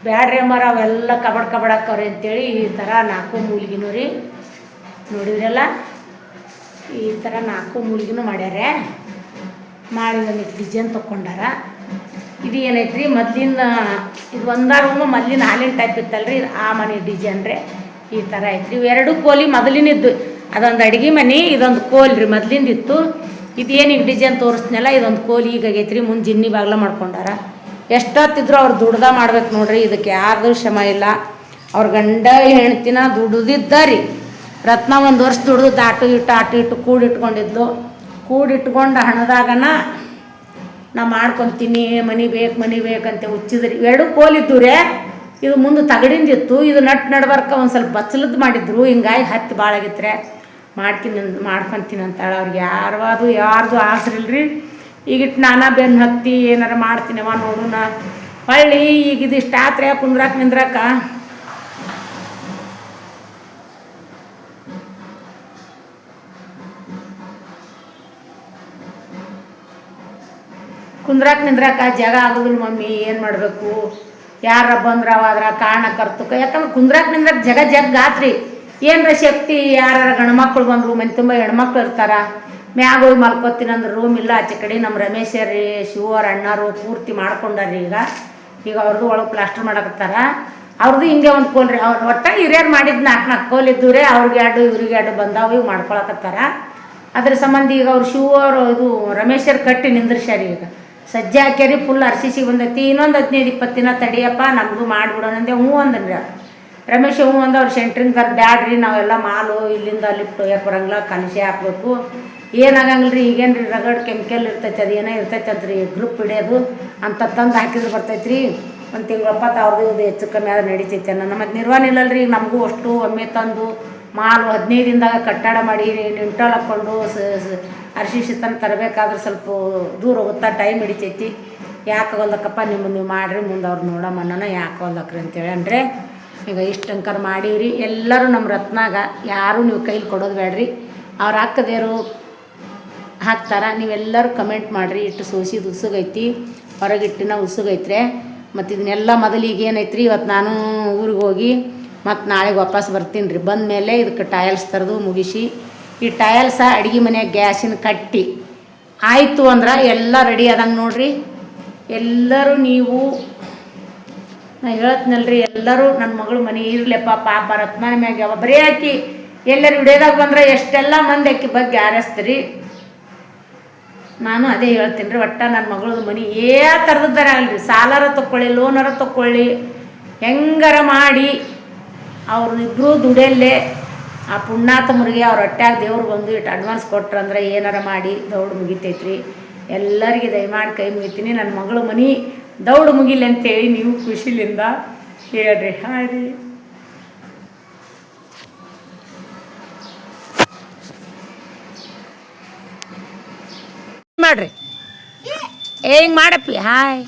ಬ್ಯಾಡ್ರಿ ಅಮ್ಮರ ಅವೆಲ್ಲ ಕಬಡಕ್ಕವ್ರಿ ಅಂತೇಳಿ ಈ ಥರ 4 ಮೂಲಿಗೆನೂ ರೀ ನೋಡಿದ್ರಲ್ಲ. ಈ ಥರ 4 ಮೂಲಿಗೆನೂ ಮಾಡ್ಯಾರೆ. ಮಾಡಿ ಒಂದು ಡಿಸೈನ್ ತೊಗೊಂಡಾರ. ಇದು ಏನೈತ್ರಿ, ಮೊದಲಿನ ಇದು ಒಂದೇ ರೂಮು ಮೊದಲಿನ ಹಾಲಿನ ಟೈಪ್ ಇತ್ತಲ್ರಿ, ಆ ಮನೆ ಡಿಸೈನ್ ರೀ. ಈ ಥರ ಐತ್ರಿ. ಇವೆರಡು ಕೋಲಿ ಮೊದಲಿನಿದ್ದು. ಅದೊಂದು ಅಡುಗೆ ಮನೆ, ಇದೊಂದು ಕೋಲ್ ರೀ ಮೊದಲಿಂದಿತ್ತು. ಇದೇನು ಈಗ ಡಿಸೈನ್ ತೋರಿಸ್ನಲ್ಲ, ಇದೊಂದು ಕೋಲಿ ಈಗ ಆಗೈತ್ರಿ. ಮುಂದೆ ಜಿನ್ನಿ ಬಾಗ್ಲ ಮಾಡ್ಕೊಂಡಾರ. ಎಷ್ಟೊತ್ತಿದ್ರು ಅವ್ರು ದುಡ್ದ ಮಾಡ್ಬೇಕು ನೋಡ್ರಿ. ಇದಕ್ಕೆ ಯಾರ್ದು ಶ್ರಮ ಇಲ್ಲ. ಅವ್ರ ಗಂಡ ಹೆಣ್ತಿನ ದುಡ್ದಿದ್ದ ರೀ. ರತ್ನ 1 ವರ್ಷ ದುಡ್ದು ಆಟು ಇಟ್ಟು ಕೂಡಿಟ್ಕೊಂಡಿದ್ಲು. ಕೂಡಿಟ್ಕೊಂಡು ಹಣದಾಗನ ನಾ ಮಾಡ್ಕೊತೀನಿ, ಮನೆ ಬೇಕಂತ ಹುಚ್ಚಿದ್ರಿ. 2 ಕೋಲಿದ್ದು ರೀ. ಇದು ಮುಂದೆ ತಗಡಿಂದಿತ್ತು. ಇದು ನಡ್ಬರ್ಕ ಒಂದು ಸ್ವಲ್ಪ ಬಚ್ಚಲದ್ದು ಮಾಡಿದ್ರು. ಹಿಂಗಾಗಿ ಹತ್ತಿ ಭಾಳ ಆಗಿತ್ರೆ ಮಾಡ್ಕೊತೀನಿ ಅಂತಾಳೆ. ಅವ್ರಿಗೆ ಯಾರ್ದು ಆಸರಿಲ್ರಿ. ಈಗಿಟ್ಟು ನಾನಾ ಬೆನ್ನು ಹತ್ತಿ ಏನಾರು ಮಾಡ್ತೀನವ ನೋಡೋಣ. ಹೊಳ್ಳಿ ಈಗ ಇದಿಷ್ಟು ಆತ್ರೆ ಕುಂದ್ರಾಕ ನಿಂದ್ರಾಕ ನಿಂದ್ರಾಕ ಜಾಗ ಆಗೋದಿಲ್ಲ ಮಮ್ಮಿ. ಏನು ಮಾಡಬೇಕು, ಯಾರ ಬಂದ್ರವಾದ್ರ ಕಾರಣ ಕರ್ತಕ. ಯಾಕಂದ್ರೆ ಕುಂದ್ರಾಕ ನಿಂದ್ರಾಕ ಜಗ್ಗಾತ್ರಿ. ಏನರ ಶಕ್ತಿ ಯಾರ ಗಂಡ್ಮಕ್ಳು ಬಂದರು, ಮನೆ ತುಂಬ ಹೆಣ್ಮಕ್ಳು ಇರ್ತಾರ. ಮ್ಯಾಗ ಹೋಗಿ ಮಲ್ಕೋತೀನಿ ಅಂದ್ರೆ ರೂಮ್ ಇಲ್ಲ. ಆಚೆ ಕಡೆ ನಮ್ಮ ರಮೇಶ್ ರೀ, ಶಿವರ ಅಣ್ಣಾರು ಪೂರ್ತಿ ಮಾಡ್ಕೊಂಡಾರ್ರಿ. ಈಗ ಅವ್ರದ್ದು ಒಳಗೆ ಪ್ಲಾಸ್ಟರ್ ಮಾಡಕತ್ತಾರ. ಅವ್ರದ್ದು ಹಿಂಗೆ ಒಂದು ಕೋಲ್ರಿ. ಅವ್ರು ಒಟ್ಟಾಗಿ ಹಿರಿಯರು ಮಾಡಿದ್ದು 4 ಕೋಲ್ ಇದ್ದವ್ರೆ. ಅವ್ರಿಗೆ 2 ಇವ್ರಿಗೆ 2 ಬಂದಾವು. ಈಗ ಮಾಡ್ಕೊಳಕತ್ತಾರ. ಅದ್ರ ಸಂಬಂಧ ಈಗ ಅವ್ರು ಶಿವರು ಇದು ರಮೇಶರು ಕಟ್ಟಿ ನಿಂದ್ರಿಸ್ಯಾರಿ. ಈಗ ಸಜ್ಜೆ ಹಾಕ್ಯಾರಿ, ಫುಲ್ RCC ಬಂದೈತಿ. ಇನ್ನೊಂದು 15-20 ದಿನ ತಡಿಯಪ್ಪ, ನಮಗೂ ಮಾಡಿಬಿಡೋಣ ಅಂದೆ. ಹ್ಞೂ ಅಂದ್ರಿ ರಮೇಶ್. ಹ್ಞೂ ಅಂದ. ಅವ್ರು ಸೆಂಟ್ರಿಂಗ್ ಬ್ಯಾಡ್ರಿ, ನಾವೆಲ್ಲ ಮಾಲು ಇಲ್ಲಿಂದ ಲಿಫ್ಟ್ ಒಯ್ಯಕ್ಕೆ ಬರಂಗಿಲ್ಲ, ಕಲಶೆ ಹಾಕ್ಬೇಕು. ಏನಾಗಂಗಿಲ್ಲ ರೀ. ಈಗೇನು ರೀ ರಗಡ್ ಕೆಮಿಕಲ್ ಇರ್ತೈತೆ, ಅದು ಏನೋ ಇರ್ತೈತೆ ಅಂತ್ರಿ ಗ್ರೂಪ್ ಹಿಡಿಯೋದು ಅಂತ ತಂದು ಹಾಕಿದ್ರೆ ಬರ್ತೈತೆ ರೀ. 1 ತಿಂಗಳು ಅವ್ರದ್ದು ಇದು ಹೆಚ್ಚು ಕಮ್ಮಿ ಆದ್ರೆ ನಡೀತೈತೆ ಅನ್ನೋ. ಮತ್ತು ನಿರ್ವಹಣೆ ಇಲ್ಲಲ್ರಿ. ಈಗ ನಮಗೂ ಅಷ್ಟು ಒಮ್ಮೆ ತಂದು ಮಾಲು 15 ದಿನದಾಗ ಕಟ್ಟಡ ಮಾಡಿ ನಿಂಟಲ್ ಹಾಕ್ಕೊಂಡು RCC ತನಕ ತರಬೇಕಾದ್ರೆ ಸ್ವಲ್ಪ ದೂರ ಹೋಗುತ್ತಾ, ಟೈಮ್ ಹಿಡಿತೈತಿ. ಯಾಕೆ ಹೊಲ್ದಕ್ಕಪ್ಪ ನೀವು ಮಾಡಿರಿ, ಮುಂದೆ ಅವ್ರು ನೋಡಮ್ಮನ್ನ ಯಾಕೆ ಹೊಲ್ದಕ್ರಿ ಅಂತೇಳಿ ಅಂದರೆ ಈಗ ಇಷ್ಟು ಅಂಕರ್ ಮಾಡೀವ್ರಿ. ಎಲ್ಲರೂ ನಮ್ಮ ರತ್ನಾಗ ಯಾರೂ ನೀವು ಕೈಲಿ ಕೊಡೋದು ಬೇಡ್ರಿ. ಅವ್ರು ಹಾಕದೇರು ಹಾಕ್ತಾರ. ನೀವೆಲ್ಲರೂ ಕಮೆಂಟ್ ಮಾಡಿರಿ. ಇಟ್ಟು ಸೋಸಿದು ಉಸುಗೈತಿ, ಹೊರಗಿಟ್ಟಿನ ಉಸುಗೈತ್ರೆ. ಮತ್ತು ಇದನ್ನೆಲ್ಲ ಮೊದಲಿಗೆ ಏನೈತ್ರಿ, ಇವತ್ತು ನಾನು ಊರಿಗೆ ಹೋಗಿ ಮತ್ತು ನಾಳೆಗೆ ವಾಪಸ್ ಬರ್ತೀನಿ ರೀ. ಬಂದ ಮೇಲೆ ಇದಕ್ಕೆ ಟೈಲ್ಸ್ ತರದು ಮುಗಿಸಿ, ಈ ಟೈಲ್ಸ ಅಡುಗೆ ಮನೆಯಾಗ ಗ್ಯಾಸಿನ ಕಟ್ಟಿ ಆಯಿತು ಅಂದ್ರೆ ಎಲ್ಲ ರೆಡಿ ಆದಂಗೆ ನೋಡ್ರಿ. ಎಲ್ಲರೂ ನೀವು ನಾ ಹೇಳ್ತೀನಲ್ರಿ, ಎಲ್ಲರೂ ನನ್ನ ಮಗಳು ಮನೆ ಇರಲಿಪ್ಪ ಪಾಪ ರತ್ನ ಮ್ಯಾಗ ಯಾವ ಬರೀ ಹಾಕಿ ಎಲ್ಲರೂ ವಿಡಿಯೋದಾಗ ಬಂದ್ರೆ ಎಷ್ಟೆಲ್ಲ ಮಂದಿ ಆಕಿ ಬಗ್ಗೆ ಆರಿಸ್ತೀರಿ. ನಾನು ಅದೇ ಹೇಳ್ತೀನಿ ರೀ. ಒಟ್ಟು ನನ್ನ ಮಗಳದು ಮನೆ ಥರದ್ದಾರ ಅಲ್ರಿ. ಸಾಲಾರ ತೊಗೊಳ್ಳಿ, ಲೋನಾರ ತೊಗೊಳ್ಳಿ, ಹೆಂಗಾರ ಮಾಡಿ ಅವ್ರು ಇಬ್ಬರು ದುಡಿಯಲ್ಲೇ ಆ ಪುಣ್ಯಾತ್ಮರಿಗೆ ಅವ್ರ ಹೊಟ್ಯಾಗ ದೇವ್ರು ಬಂದು ಇಟ್ಟು ಅಡ್ವಾನ್ಸ್ ಕೊಟ್ರಂದ್ರೆ ಏನಾರ ಮಾಡಿ ದೌಡು ಮುಗಿತೈತ್ರಿ. ಎಲ್ಲರಿಗೆ ದಯಮಾಡಿ ಕೈ ಮುಗಿತೀನಿ. ನನ್ನ ಮಗಳು ಮನೆ ದೌಡು ಮುಗಿಲಿ ಅಂತೇಳಿ ನೀವು ಖುಷಿಲಿಂದ ಹೇಳ್ರಿ. ಹಾಯ್ ರೀ. ಮಾಡ್ರಿ ಹಿಂಗೆ ಮಾಡಪ್ಪಿ. ಹಾಯ್.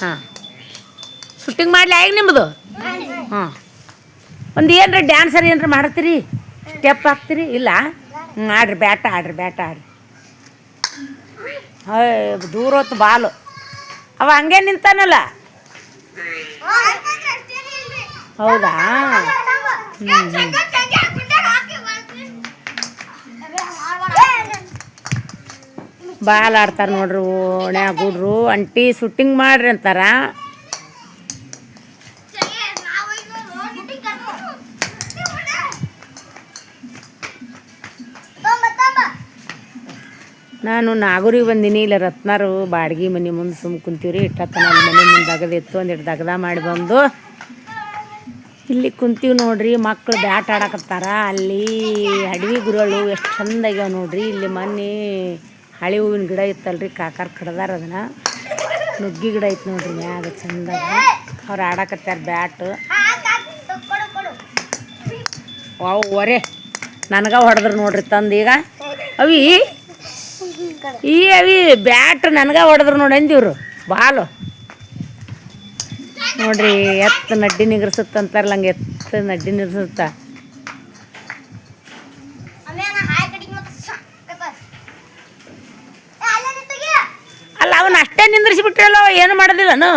ಹಾಂ, ಶೂಟಿಂಗ್ ಮಾಡಲಿ ಹೇಗೆ ನಿಮ್ಮದು? ಹಾಂ, ಒಂದು ಏನರ ಡ್ಯಾನ್ಸರ್ ಏನರ ಮಾಡ್ತೀರಿ, ಸ್ಟೆಪ್ ಹಾಕ್ತೀರಿ? ಇಲ್ಲ, ಆಡ್ರಿ, ಬ್ಯಾಟ ಆಡ್ರಿ. ದೂರ ಹೊತ್ತು ಬಾಲು ಅವ ಹಂಗೆ ನಿಂತಾನಲ್ಲ. ಹೌದಾ? ಬಾಲ್ ಆಡ್ತಾರೆ ನೋಡ್ರಿ ಓಣ್ಯಾಗ ಹುಡ್ರು. ಅಂಟಿ ಶೂಟಿಂಗ್ ಮಾಡ್ರಿ ಅಂತಾರ. ನಾನು ನಾಗೂರಿಗೆ ಬಂದೀನಿ. ಇಲ್ಲ ರತ್ನಾರು ಬಾಡ್ಗೆ ಮನೆ ಮುಂದೆ ಸುಮ್ಮ ಕುಂತೀವ್ರಿ. ಇಟ್ಟತ್ತನ ಅಲ್ಲಿ ಮನೆ ಮುಂದೆ ಅಗದಿತ್ತು, ಒಂದಿಟ್ಟು ದಗದ ಮಾಡಿ ಬಂದು ಇಲ್ಲಿ ಕುಂತೀವಿ ನೋಡ್ರಿ. ಮಕ್ಕಳು ಬ್ಯಾಟ್ ಆಡಕತ್ತಾರ. ಅಲ್ಲಿ ಅಡವಿ ಗುರುಗಳು ಎಷ್ಟು ಚಂದ ಆಗ್ಯಾವ ನೋಡ್ರಿ. ಇಲ್ಲಿ ಮೊನ್ನೆ ಹಳೆ ಹೂವಿನ ಗಿಡ ಇತ್ತಲ್ರಿ, ಕಾಕಾರ ಕಡ್ದಾರ ಅದನ್ನು. ನುಗ್ಗಿ ಗಿಡ ಐತೆ ನೋಡ್ರಿ ಮ್ಯಾಗ ಚಂದಾಗ. ಅವ್ರು ಆಡಕತ್ತಾರ ಬ್ಯಾಟ್. ವಾವ್ ಒರೆ ನನಗೆ ಹೊಡೆದ್ರು ನೋಡ್ರಿ ತಂದು. ಈಗ ಅವಿ ಅವಿ ಬ್ಯಾಟ್ ನನಗೆ ಹೊಡೆದ್ರು ನೋಡಿ ಅಂದಿವ್ರು. ಬಾಲು ನೋಡ್ರಿ ಎತ್ತು ನಡ್ಡಿ ನಿಗರ್ಸುತ್ತಂತಾರಲ್ಲ, ಹಂಗೆ ಎತ್ತು ನಡ್ಡಿ ನಿಗರ್ಸುತ್ತ. ಅಲ್ಲ ಅವನ್ನ ಅಷ್ಟೇ ನಿಂದ್ರಿಸಿ ಬಿಟ್ರಲ್ಲ, ಏನು ಮಾಡೋದಿಲ್ಲನು?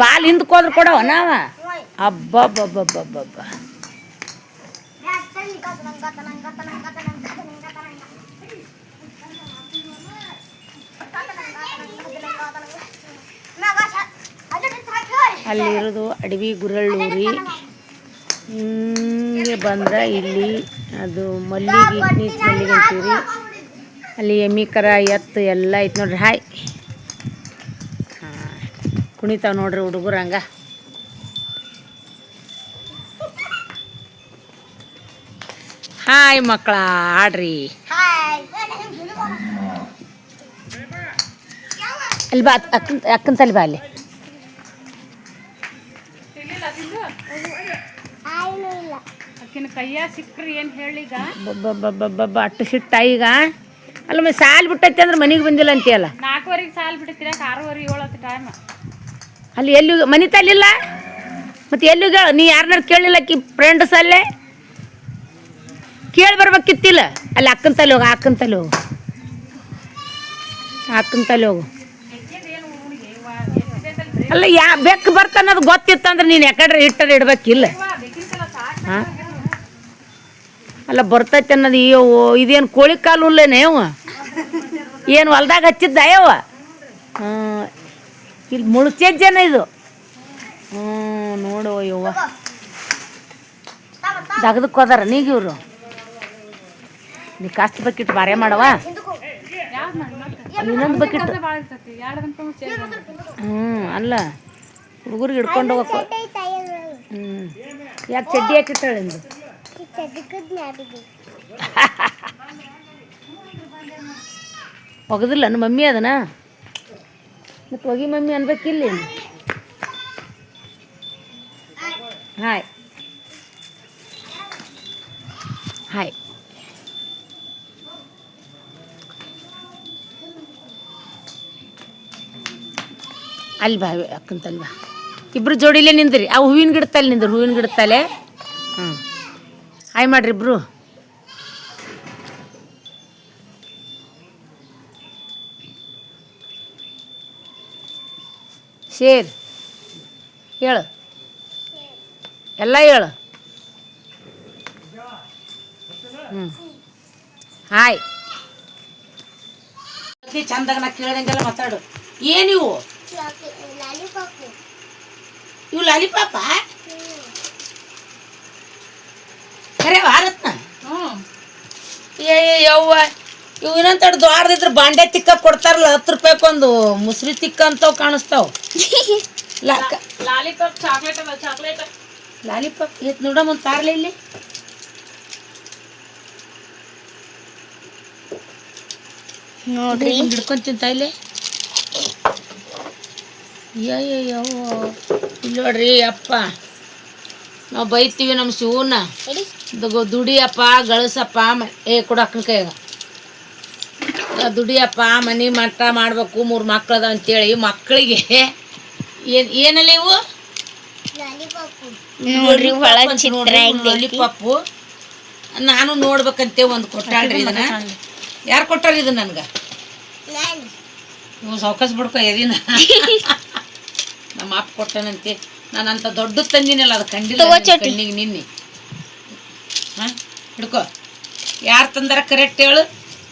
ಬಾಲ್ ಹಿಂದಕ್ಕೆ ಹೋದ್ರೆ ಕೊಡವ ನಾವ. ಅಬ್ಬಬ್ಬಬ್ಬಬ್ಬಬ್ಬ. ಅಲ್ಲಿರೋದು ಅಡವಿ ಗುರಳ್ಳೂರಿ. ಹಿಂಗೆ ಬಂದ್ರೆ ಇಲ್ಲಿ ಅದು ಮಲ್ಲಿಗೆ ನೀಚ್ ಮಲ್ಲಿಗೆ ಅಂತೀವಿ. ಅಲ್ಲಿ ಎಮ್ಮಿ ಕರ ಎತ್ತು ಎಲ್ಲ ಐತೆ ನೋಡ್ರಿ. ಹಾಯ್ ಕುಣಿತಾವ ನೋಡ್ರಿ ಹುಡುಗರು ಹಂಗ. ಹಾಯ್ ಮಕ್ಕಳ ಆಡ್ರಿ. ಅಲ್ಲಿ ಬಾ ಅಕ್ಕಂತಲ್ಲಿ ಬಾ. ಅಲ್ಲಿ ಅಟ್ಟು ಸಿಟ್ಟ ಈಗ. ಅಲ್ಲ ಮತ್ತೆ ಸಾಲ್ ಬಿಟ್ಟೈತಿ ಅಂದ್ರೆ ಮನೆಗೆ ಬಂದಿಲ್ಲ ಅಂತೀಯಲ್ಲ. 4:15 ಸಾಲ್ ಬಿಟ್ಟಿರ 6:30 7 ಟೈಮ್. ಅಲ್ಲಿ ಎಲ್ಲಿ ಮನೆ ತಲ್ಲಿಲ್ಲ ಮತ್ತೆ ಎಲ್ಲಿಗ? ನೀ ಯಾರನ್ನಾರು ಕೇಳಿಲ್ಲ ಕಿ ಫ್ರೆಂಡ್ಸ್ ಅಲ್ಲೇ ಕೇಳಿ ಬರ್ಬೇಕಿತ್ತಿಲ್ಲ. ಅಲ್ಲಿ ಅಕ್ಕಂತಲ್ಲಿ ಹೋಗು, ಅಕ್ಕಂತಲ್ಲಿ ಹೋಗು, ಅಕ್ಕಂತಲ್ಲಿ ಹೋಗು. ಅಲ್ಲ ಬೆಕ್ಕು ಬರ್ತಾನದು ಗೊತ್ತಿತ್ತಂದ್ರೆ ನೀನು ಯಾಕಡ್ರೆ ಇಟ್ಟರೆ ಇಡ್ಬೇಕಿಲ್ಲ. ಹಾಂ ಅಲ್ಲ ಬರ್ತೈತೆ ಅನ್ನೋದು. ಇದೇನು ಕೋಳಿ ಕಾಲು ಉಲ್ಲೇನೆ ಅವ? ಏನು ಹೊಲ್ದಾಗ ಹಚ್ಚಿದ್ದ ಯವ? ಇಲ್ಲಿ ಮುಳ್ಚೆಜ್ಜನ ಇದು. ನೋಡು ಯವ್ವ ದಗದಕ್ಕೆ ಹೋದಾರ ನೀಗ ಇವರು. ನೀ ಕಷ್ಟ ಬಕೆಟ್ ಬಾರೆ ಮಾಡವ. ಇನ್ನೊಂದು ಬಕೆಟ್. ಅಲ್ಲ ಹುಡುಗರಿಗೆ ಹಿಡ್ಕೊಂಡು ಹೋಗಕ್ಕೆ. ಯಾಕೆ ಚಡ್ಡಿ ಹಾಕಿಟ್ಟಾಳೆ ಎಂದು ಒಗದಿಲ್ಲ ನನ್ನ ಮಮ್ಮಿ ಅದನ. ಮತ್ತು ಒಗಿ ಮಮ್ಮಿ ಅನ್ಬೇಕಿಲ್ಲ. Hi hi. ಅಲ್ಲಿ ಬಾ ಅಕ್ಕಂತಲ್ಲಿ ಬಾ. ಇಬ್ರು ಜೋಡಿಲೇ ನಿಂದ್ರಿ. ಆ ಹೂವಿನ ಗಿಡತಲ್ಲಿ ನಿಂದ್ರಿ, ಹೂವಿನ ಗಿಡತಲೆ. ಹಾಯ್ ಮಾಡ್ರಿ ಇಬ್ರು. ಶೇರ್ ಹೇಳು, ಎಲ್ಲ ಹೇಳು. ಹಾಯ್. ಚಂದಾಗ ನಾ ಕೇಳ್ದಂಗೆಲ್ಲ ಮಾತಾಡು. ಏನಿವು? ಇವು ಲಾಲಿಪಾಪ? ಖರೆ ಭಾರತ್ನ? ಯವ್ವ ಇವು ಇನ್ನೊಂದು ತಡ ದ್ವಾರದಿದ್ರೆ ಬಾಂಡೆ ತಿಕ್ಕ ಕೊಡ್ತಾರಲ್ಲ 10 ರೂಪಾಯಿಗೊಂದು ಮುಸ್ರಿ ತಿಕ್ಕ ಅಂತವ್ ಕಾಣಿಸ್ತಾವ. ಲಾಲಿಪಾಪ್ ಚಾಕ್ಲೇಟ್ ಅಲ್ಲ, ಚಾಕ್ಲೇಟ್ ಲಾಲಿಪಾಪ್ ಎತ್ ನೋಡಮ್ಮ ಒಂದು ತಾರ್ಲೆ ಇಲ್ಲಿ. ನೋಡ್ರಿ ಹಿಡ್ಕೊಂಡ್ ತಿಂತ ಇಲ್ಲಿ. ಇಲ್ಲಿ ನೋಡ್ರಿ ಅಪ್ಪ, ನಾವು ಬೈತೀವಿ ನಮ್ಮ ಶಿವನ ದುಡಿಯಪ್ಪ ಗಳಿಸಪ್ಪ. ಕೊಡು ಅಕ್ಕನ ಕೈಯಾಗ. ದುಡಿಯಪ್ಪ ಮನೆ ಮಟ್ಟ ಮಾಡ್ಬೇಕು, 3 ಮಕ್ಳದ ಅಂತೇಳಿ ಮಕ್ಕಳಿಗೆ ಏನಲ್ಲ ಇವು ಲಾಲಿಪಾಪು. ನಾನು ನೋಡ್ಬೇಕಂತೆ ಒಂದು ಕೊಟ್ಟಾಳ್ರಿ. ಇದನ್ನ ಯಾರು ಕೊಟ್ಟಾರ? ಇದು ನನ್ಗೆ ನೀವು ಸಾವ್ಕಾಸ್ ಬಿಡ್ಕೊ ಎದಿನ ನಮ್ಮ ಅಪ್ಪ ಕೊಟ್ಟನಂತೆ ನಾನು ಅಂತ ದೊಡ್ಡ ತಂದಿನಲ್ಲ ಅದು ಕಂಡಿಲ್ಲ ಕಣ್ಣಿಗೆ ನಿನ್ನೆ. ಹಾಂ ಹಿಡ್ಕೊ. ಯಾರು ತಂದಾರ ಕರೆಕ್ಟ್ ಹೇಳು.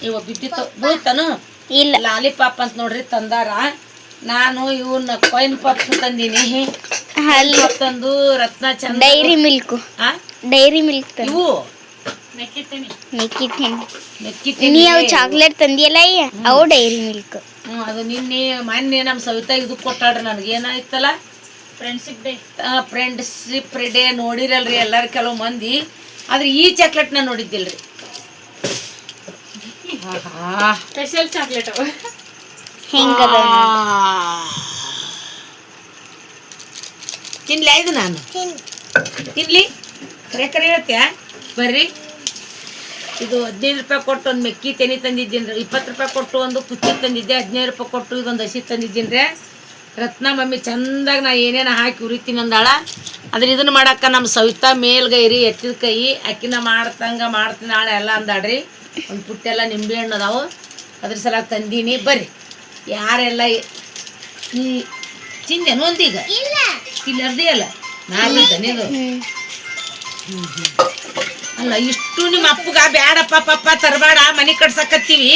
ಇವ ಬಿದ್ದಿತ್ತು ಬೀಳ್ತಾನು ಇಲ್ಲ ಲಾಲಿಪಾಪ್ ಅಂತ ನೋಡ್ರಿ ತಂದಾರ. ನಾನು ಇವನ್ನ ಕಾಯಿನ್ ಪಾಪ್ ತಂದೀನಿ. ತಂದು ರತ್ನ ಚಂದ ಡೈರಿ ಮಿಲ್ಕ್ ಇವು ಮೆಕ್ಕಿ ನೀ ಅವು ಚಾಕ್ಲೇಟ್ ತಂದಿಯಲ್ಲ ಅವು ಡೈರಿ ಮಿಲ್ಕ್. ಅದು ನಿನ್ನೆ ಮೊನ್ನೆ ನಮ್ಮ ಸವಿತಾ ಇದು ಕೊಟ್ಟಾಡ್ರಿ ನನಗೆ ಏನಾಯ್ತಲ್ಲ ಫ್ರೆಂಡ್ಶಿಪ್ ಡೇ ನೋಡಿರಲ್ರಿ ಎಲ್ಲಾರು ಕೆಲವು ಮಂದಿ. ಆದ್ರೆ ಈ ಚಾಕ್ಲೇಟ್ ನಾನು ನೋಡಿದ್ದಿಲ್ರಿ. ಸ್ಪೆಷಲ್ ಚಾಕ್ಲೇಟ್ ಹೆಂಗದ ತಿನ್ಲಿ ಇದು ನಾನು ತಿನ್ಲಿ ಕರೆ ಹೇಳ್ತೀಯ ಬರ್ರಿ. ಇದು 15 ರೂಪಾಯಿ ಕೊಟ್ಟು ಒಂದು ಮೆಕ್ಕಿ ತೆನಿ ತಂದಿದ್ದೀನಿ ರೀ. 20 ರೂಪಾಯಿ ಕೊಟ್ಟು ಒಂದು ಕುಚ್ಚಿ ತಂದಿದ್ದೆ. 15 ರೂಪಾಯಿ ಕೊಟ್ಟು ಇದೊಂದು ಹಸಿ ತಂದಿದ್ದೀನಿ ರೀ. ರತ್ನ ಮಮ್ಮಿ ಚಂದಾಗಿ ನಾ ಏನೇನು ಹಾಕಿ ಉರಿತೀನಿ ಅಂದಾಳ. ಆದ್ರೆ ಇದನ್ನು ಮಾಡಕ್ಕ ನಮ್ಮ ಸವಿತಾ ಮೇಲ್ಗೈರಿ ಎತ್ತಿದ ಕೈ ಅಕ್ಕಿನ ಮಾಡ್ತೀನಿ ನಾಳೆ ಎಲ್ಲ ಅಂದಾಡ್ರಿ. ಒಂದು ಪುಟ್ಟೆಲ್ಲ ನಿಂಬೆ ಹಣ್ಣು ಅದಾವು ಅದ್ರ ಸಲ ತಂದೀನಿ. ಬರ್ರಿ ಯಾರೆಲ್ಲ ನೀ ಚಿಂದೇನು ಒಂದೀಗ ಇಲ್ಲರ್ದೇ ಅಲ್ಲ ನಾಲ್ಕು ಅಲ್ಲ ಇಷ್ಟು ನಿಮ್ಮ ಅಪ್ಪಗ ಬ್ಯಾಡಪ್ಪ ಪಪ್ಪ ತರಬೇಡ ಮನೆ ಕಟ್ಸಕತ್ತೀವಿ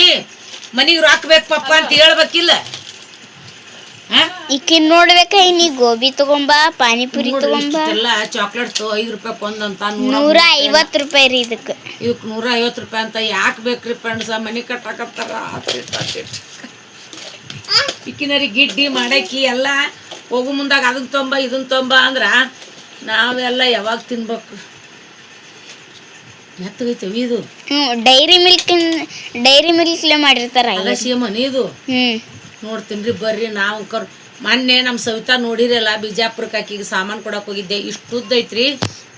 ಮನಿಗೆ ರಾಕ್ಬೇಕು ಪಪ್ಪ ಅಂತ ಹೇಳ್ಬೇಕಿಲ್ಲ. ಈಕಿನ್ ನೋಡ್ಬೇಕ ನೀ ಗೋಬಿ ತಗೊಂಬ ಪಾನಿಪುರಿ ತಗೊಂಬ ಎಲ್ಲ ಚಾಕ್ಲೇಟ್ಸ್ 5 ರೂಪಾಯಿ ಒಂದಂತ 150 ರೂಪಾಯಿ ರೀ ಇದಕ್ಕೆ 150 ರೂಪಾಯಿ ಅಂತ ಯಾಕೆ ಬೇಕ್ರಿ ಫ್ರೆಂಡ್ಸ ಮನೆ ಕಟ್ಟಾಕತ್ತಾರ. ಇಕ್ಕಿನರಿ ಗಿಡ್ಡಿ ಮಾಡಾಕಿ ಎಲ್ಲ ಹೋಗು ಮುಂದಾಗ ಅದನ್ನ ತೊಂಬ ಇದನ್ನ ತೊಂಬ ಅಂದ್ರ ನಾವೆಲ್ಲ ಯಾವಾಗ ತಿನ್ಬೇಕು. ಮೆತ್ತಗೈತವಿ ಇದು ಡೈರಿ ಮಿಲ್ಕ್ಲೆ ಮಾಡಿರ್ತಾರ ಮನಿ ಇದು ನೋಡ್ತೀನಿ ಬರ್ರಿ. ನಾವು ಮೊನ್ನೆ ನಮ್ಮ ಸವಿತಾ ನೋಡಿರಲ್ಲ ಬಿಜಾಪುರಕ್ಕೆ ಆಕಿಗೆ ಸಾಮಾನು ಕೊಡಕ್ಕೆ ಹೋಗಿದ್ದೆ. ಇಷ್ಟು ಉದ್ದ ಐತ್ರಿ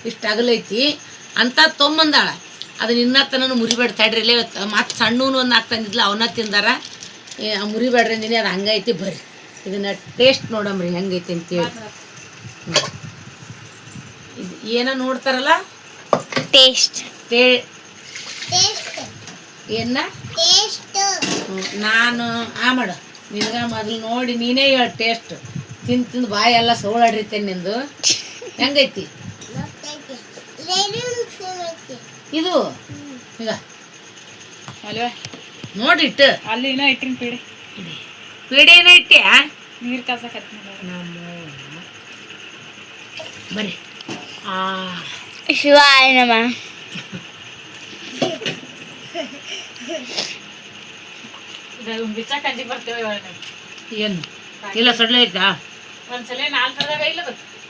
ಇಷ್ಟು ಅಗಲೈತಿ ಅಂತ ತೊಂಬಂದಾಳ. ಅದನ್ನ ಇನ್ನೂ ಮುರಿಬೇಡ ತಡ್ರಿಲೇ ಮತ್ತು ಸಣ್ಣವನು ಒಂದು ತಂದಿದ್ಲ ಅವನ್ನ ತಿಂದಾರ. ಮುರಿಬೇಡ್ರಿ ಅಂದಿನಿ ಅದು ಹಂಗೈತಿ. ಬರ್ರಿ ಇದನ್ನ ಟೇಸ್ಟ್ ನೋಡಮ್ರಿ ಹೆಂಗೈತಿ ಅಂತೇಳಿ. ಇದು ಏನೋ ನೋಡ್ತಾರಲ್ಲ ಟೇಸ್ಟ್ ಏನ ನಾನು ಮಾಡು ನಿನ್ಗ ಮೊದಲು ನೋಡಿ ನೀನೇ ಹೇಳ ಟೇಸ್ಟ್. ತಿಂದು ಬಾಯಿ ಎಲ್ಲ ಸೋಳಾಡಿರ್ತೇನೆ ನಿಂದು. ಹೆಂಗೈತಿ ಇದು ಈಗ ನೋಡಿಟ್ಟು ಅಲ್ಲಿ ಇಟ್ಟಿನ ಪೀಡೆ ಏನೋ ಇಟ್ಟೆ ನೀರು ಕಾಸಕತ್ತಿ ಬರ್ರಿ. ಶಿವಾಯ ನಮ. ಬಿಚ್ಚ ಕಂಜಿ ಬರ್ತೇವೆ ಏನು ಇಲ್ಲ ಸೊಡ್ಲೆ ಐತಾ ಒಂದ್ಸಲ 4 ಇಲ್ಲ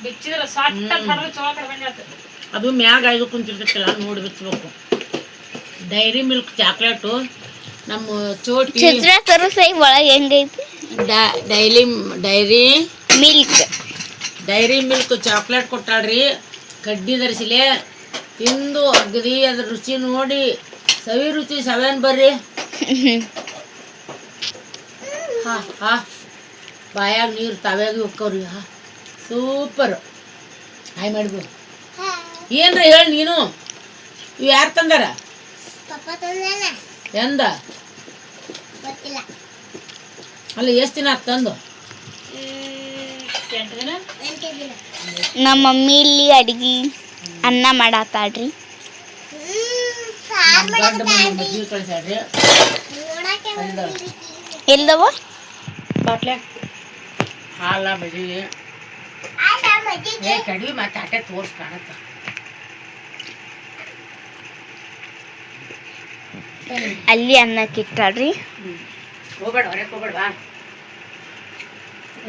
ಬಿಚ್ಚಿದ್ರೆ ಸೊಟ್ಟ ಹೊಡೆದ್ರೆ ಚೋಳ ಕಡ್ಬಂಡಿ ಆಗ್ತದೆ. ಅದು ಮ್ಯಾಗ ಇದು ಕುಂತಿರ್ತೈತಿಲ್ಲ ನೋಡಿ ಬಿಚ್ಚಬೇಕು. ಡೈರಿ ಮಿಲ್ಕ್ ಚಾಕ್ಲೇಟು ನಮ್ಮ ಚೋಟಿ ಚಿತ್ರ ತೋರಿಸೈ ಒಳಗೆ ಹೆಂಗೈತಿ. ಡೈರಿ ಮಿಲ್ಕ್ ಚಾಕ್ಲೇಟ್ ಕೊಟ್ಟಾಳ್ರಿ. ಕಡ್ಡಿ ಧರಿಸಿಲೆ ತಿಂದು ಅಗದಿ ಅದ್ರ ರುಚಿ ನೋಡಿ ಸವಿ ರುಚಿ ಸವೇನ್ ಬರ್ರಿ. ಬಾಯಾಗ ನೀರು ತಾವ್ಯಾಗ ಹೋಕ್ಕವ್ರಿ. ಸೂಪರ್ ಹಾಯ್ ಮಾಡ್ಬೋದು. ಏನ್ರಿ ಹೇಳಿ ನೀನು ಇವು ಯಾರು ತಂದಾರ ಎಂದ ಅಲ್ಲ ಎಷ್ಟು ದಿನ ಆತ್ ತಂದು? ನಮ್ಮ ಮಮ್ಮಿ ಇಲ್ಲಿ ಅಡಿಗೆ ಅನ್ನ ಮಾಡಾತಾಳ್ರಿ. ಮದ್ವೆ ಕಳಿಸ್ಯಾಡ್ರಿ ಎಲ್ದವ ಬಾಟ್ಲೆ ಹಾಲ ಮಜ್ಜಿಗೆ ಕಡಿಮೆ ಮತ್ತೆ ಆಟೆ ತೋರ್ಸ್ ಕಾಣತ್ತ. ಅಲ್ಲಿ ಅನ್ನಕ್ಕೆ ಇಟ್ಟಾಳ್ರಿ. ಹೋಗ್ಬೇಡ ಹೊರಗೆ ಹೋಗ್ಬೇಡ ಬಾ.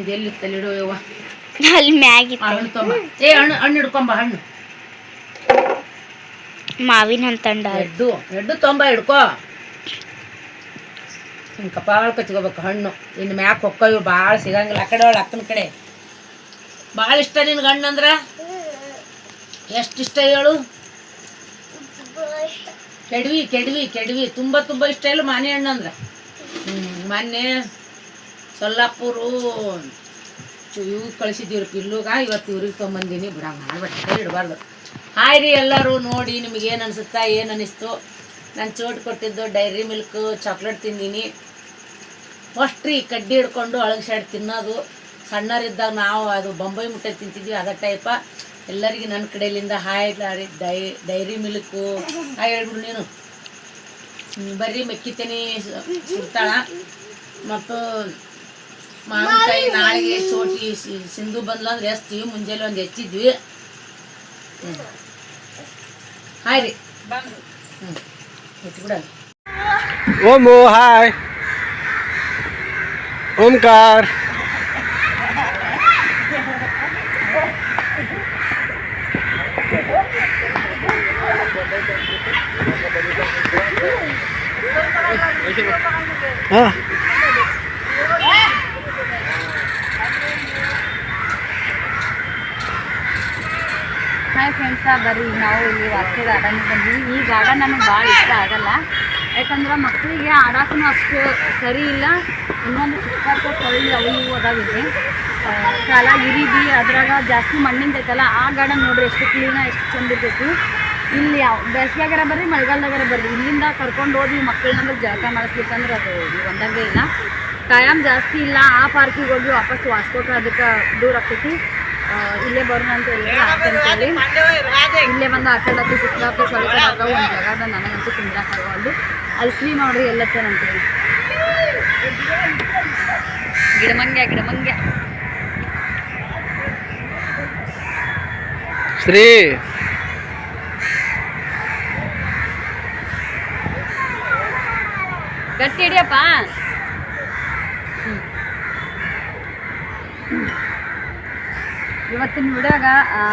ಇದೆಲ್ಲಿ ತಲ್ಲಿಡೋ ಯವ್ವ ಅಲ್ಲಿ ಮ್ಯಾಗಿತ್ತು ಹಣ್ಣು ತೊಂಬ. ಹಣ್ಣು ಹಿಡ್ಕೊಂಬ. ಹಣ್ಣು ಮಾವಿನ ಹಣ್ಣು ತಂಡ ಎಡ್ಡು ತೊಂಬ ಹಿಡ್ಕೊ. ಹಿಂಗೆ ಕಪಾಳ ಕಚ್ಕೋಬೇಕು ಹಣ್ಣು. ಇನ್ನು ಮ್ಯಾಕ್ ಹೊಕ್ಕೋ ಇವು ಭಾಳ ಸಿಗಂಗಿಲ್ಲ. ಆ ಕಡೆ ಒಳಗೆ ಅಕ್ಕನ ಕಡೆ ಭಾಳ ಇಷ್ಟ ನಿನ್ಗೆ ಹಣ್ಣು ಅಂದ್ರೆ ಎಷ್ಟು ಇಷ್ಟ ಹೇಳು? ಕೆಡವಿ ತುಂಬ ಇಷ್ಟ ಇಲ್ಲ ಮಾನೆ ಹಣ್ಣು ಅಂದ್ರೆ. ಮೊನ್ನೆ ಸೊಲ್ಲಾಪುರು ಇವು ಕಳಿಸಿದ್ದೀವ್ರಿ ಪಿಲ್ಲುಗ. ಇವತ್ತು ಇವ್ರಿಗೆ ತೊಗೊಂಬಂದೀನಿ. ಬಿಡಂಗ ಮಾಡ್ಬಿಟ್ಟು ಇಡಬಾರ್ದು. ಹಾಯ್ ರೀ ಎಲ್ಲರೂ. ನೋಡಿ ನಿಮ್ಗೆ ಏನು ಅನಿಸುತ್ತಾ ಏನು ಅನ್ನಿಸ್ತು? ನಾನು ಚೋಟ್ ಕೊಟ್ಟಿದ್ದು ಡೈರಿ ಮಿಲ್ಕ್ ಚಾಕ್ಲೇಟ್ ತಿಂದೀನಿ. ಫಸ್ಟ್ ರೀ ಕಡ್ಡಿ ಹಿಡ್ಕೊಂಡು ಒಳಗೆ ಸೈಡ್ ತಿನ್ನೋದು. ಸಣ್ಣರಿದ್ದಾಗ ನಾವು ಅದು ಬೊಂಬೈ ಮುಟ್ಟೆ ತಿಂತಿದ್ವಿ, ಅದ ಟೈಪ. ಎಲ್ಲರಿಗೆ ನನ್ನ ಕಡೆಯಿಂದ ಹಾಯ್ ಡೈರಿ ಮಿಲ್ಕು ಹಾಯ್ ಹೇಳ್ಬಿಡು ನೀನು. ಬರ್ರಿ ಮೆಕ್ಕಿತೇನೆ ಸಿಗ್ತಾಳ. ಮತ್ತು ಮಾವಿನಕಾಯಿ ನಾಳೆಗೆ ಸೋಟಿ ಸಿಂಧು ಬಂದ್ಲು ಅಂದ್ರೆ ಎಸ್ತೀವಿ. ಮುಂಜಾನೆ ಒಂದು ಹೆಚ್ಚಿದ್ವಿ. ಹಾಯ್ ರೀ ಬಂದು ಇಟ್ಬಿಡ. ಓಮು ಹಾಯ್. ಓಂಕಾರ ಹಾಂ ಹಾಯ್ ಫ್ರೆಂಡ್ಸ, ಬರ್ರಿ ನಾವು ಇಲ್ಲಿ ವಾಸ್ಕೋ ಗಾರ್ಡನ್ಗೆ ಬಂದ್ವಿ. ಈ ಗಾರ್ಡನ್ ನನಗೆ ಭಾಳ ಇಷ್ಟ ಆಗಲ್ಲ, ಯಾಕಂದ್ರೆ ಮಕ್ಕಳಿಗೆ ಆಡೋಕ್ಕೂ ಅಷ್ಟು ಸರಿ ಇಲ್ಲ. ಇನ್ನೊಂದು ಸಿಕ್ಕಾಪಟ್ಟೆ ಸೊಳ್ಳಿ ಅವು ಇವು ಅದಾವಿದೆ. ಕಾಲ ಇರಿಬಿ ಅದ್ರಾಗ ಜಾಸ್ತಿ ಮಣ್ಣಿಂದ ಐತಲ್ಲ. ಆ ಗಾರ್ಡನ್ ನೋಡ್ರಿ ಎಷ್ಟು ಕ್ಲೀನಾಗಿ ಎಷ್ಟು ಚಂದ ಇರ್ತೈತಿ. ಇಲ್ಲಿ ಬೇಸಿಗೆಗಾರ ಬರ್ರಿ ಮಳೆಗಾಲದಾಗಾರ ಬರ್ರಿ, ಇಲ್ಲಿಂದ ಕರ್ಕೊಂಡು ಹೋಗಿ ಮಕ್ಕಳನ್ನ ಜಳಕ ಮಾಡಿಸ್ಬೇಕಂದ್ರೆ ಅದು ಒಂದಂಗೆ ಇಲ್ಲ. ಕಾಯಂ ಜಾಸ್ತಿ ಇಲ್ಲ. ಆ ಪಾರ್ಕಿಗೆ ಹೋಗಿ ವಾಪಸ್ ವಾಸ್ಕೋಕ್ಕೆ ಅದಕ್ಕೆ ದೂರ ಆಗ್ತೈತಿ. ಇಲ್ಲೇ ಬರೋಣ ಅಂತ ಹೇಳಿ ಇಲ್ಲೇ ಬಂದು ಆ ಕಡೆ ಸಿಕ್ಕಾಪಟ್ಟೆ ಸೊಳ್ಳೆ ಒಂದು ಜಾಗದ ನನಗಂತೂ ತಿಂದಾಕಲ್ವಲ್ದು. ಅಲ್ಸ್ಲಿ ನೋಡ್ರಿ ಎಲ್ಲತ್ತೇನಂತೇಳಿ. ಗಿಡಮಂಗ್ಯ ಶ್ರೀ ಗಟ್ಟಿ ಹಿಡಿಯಪ್ಪ. ಇವತ್ತಿನ ವಿಡಿಯೋಗ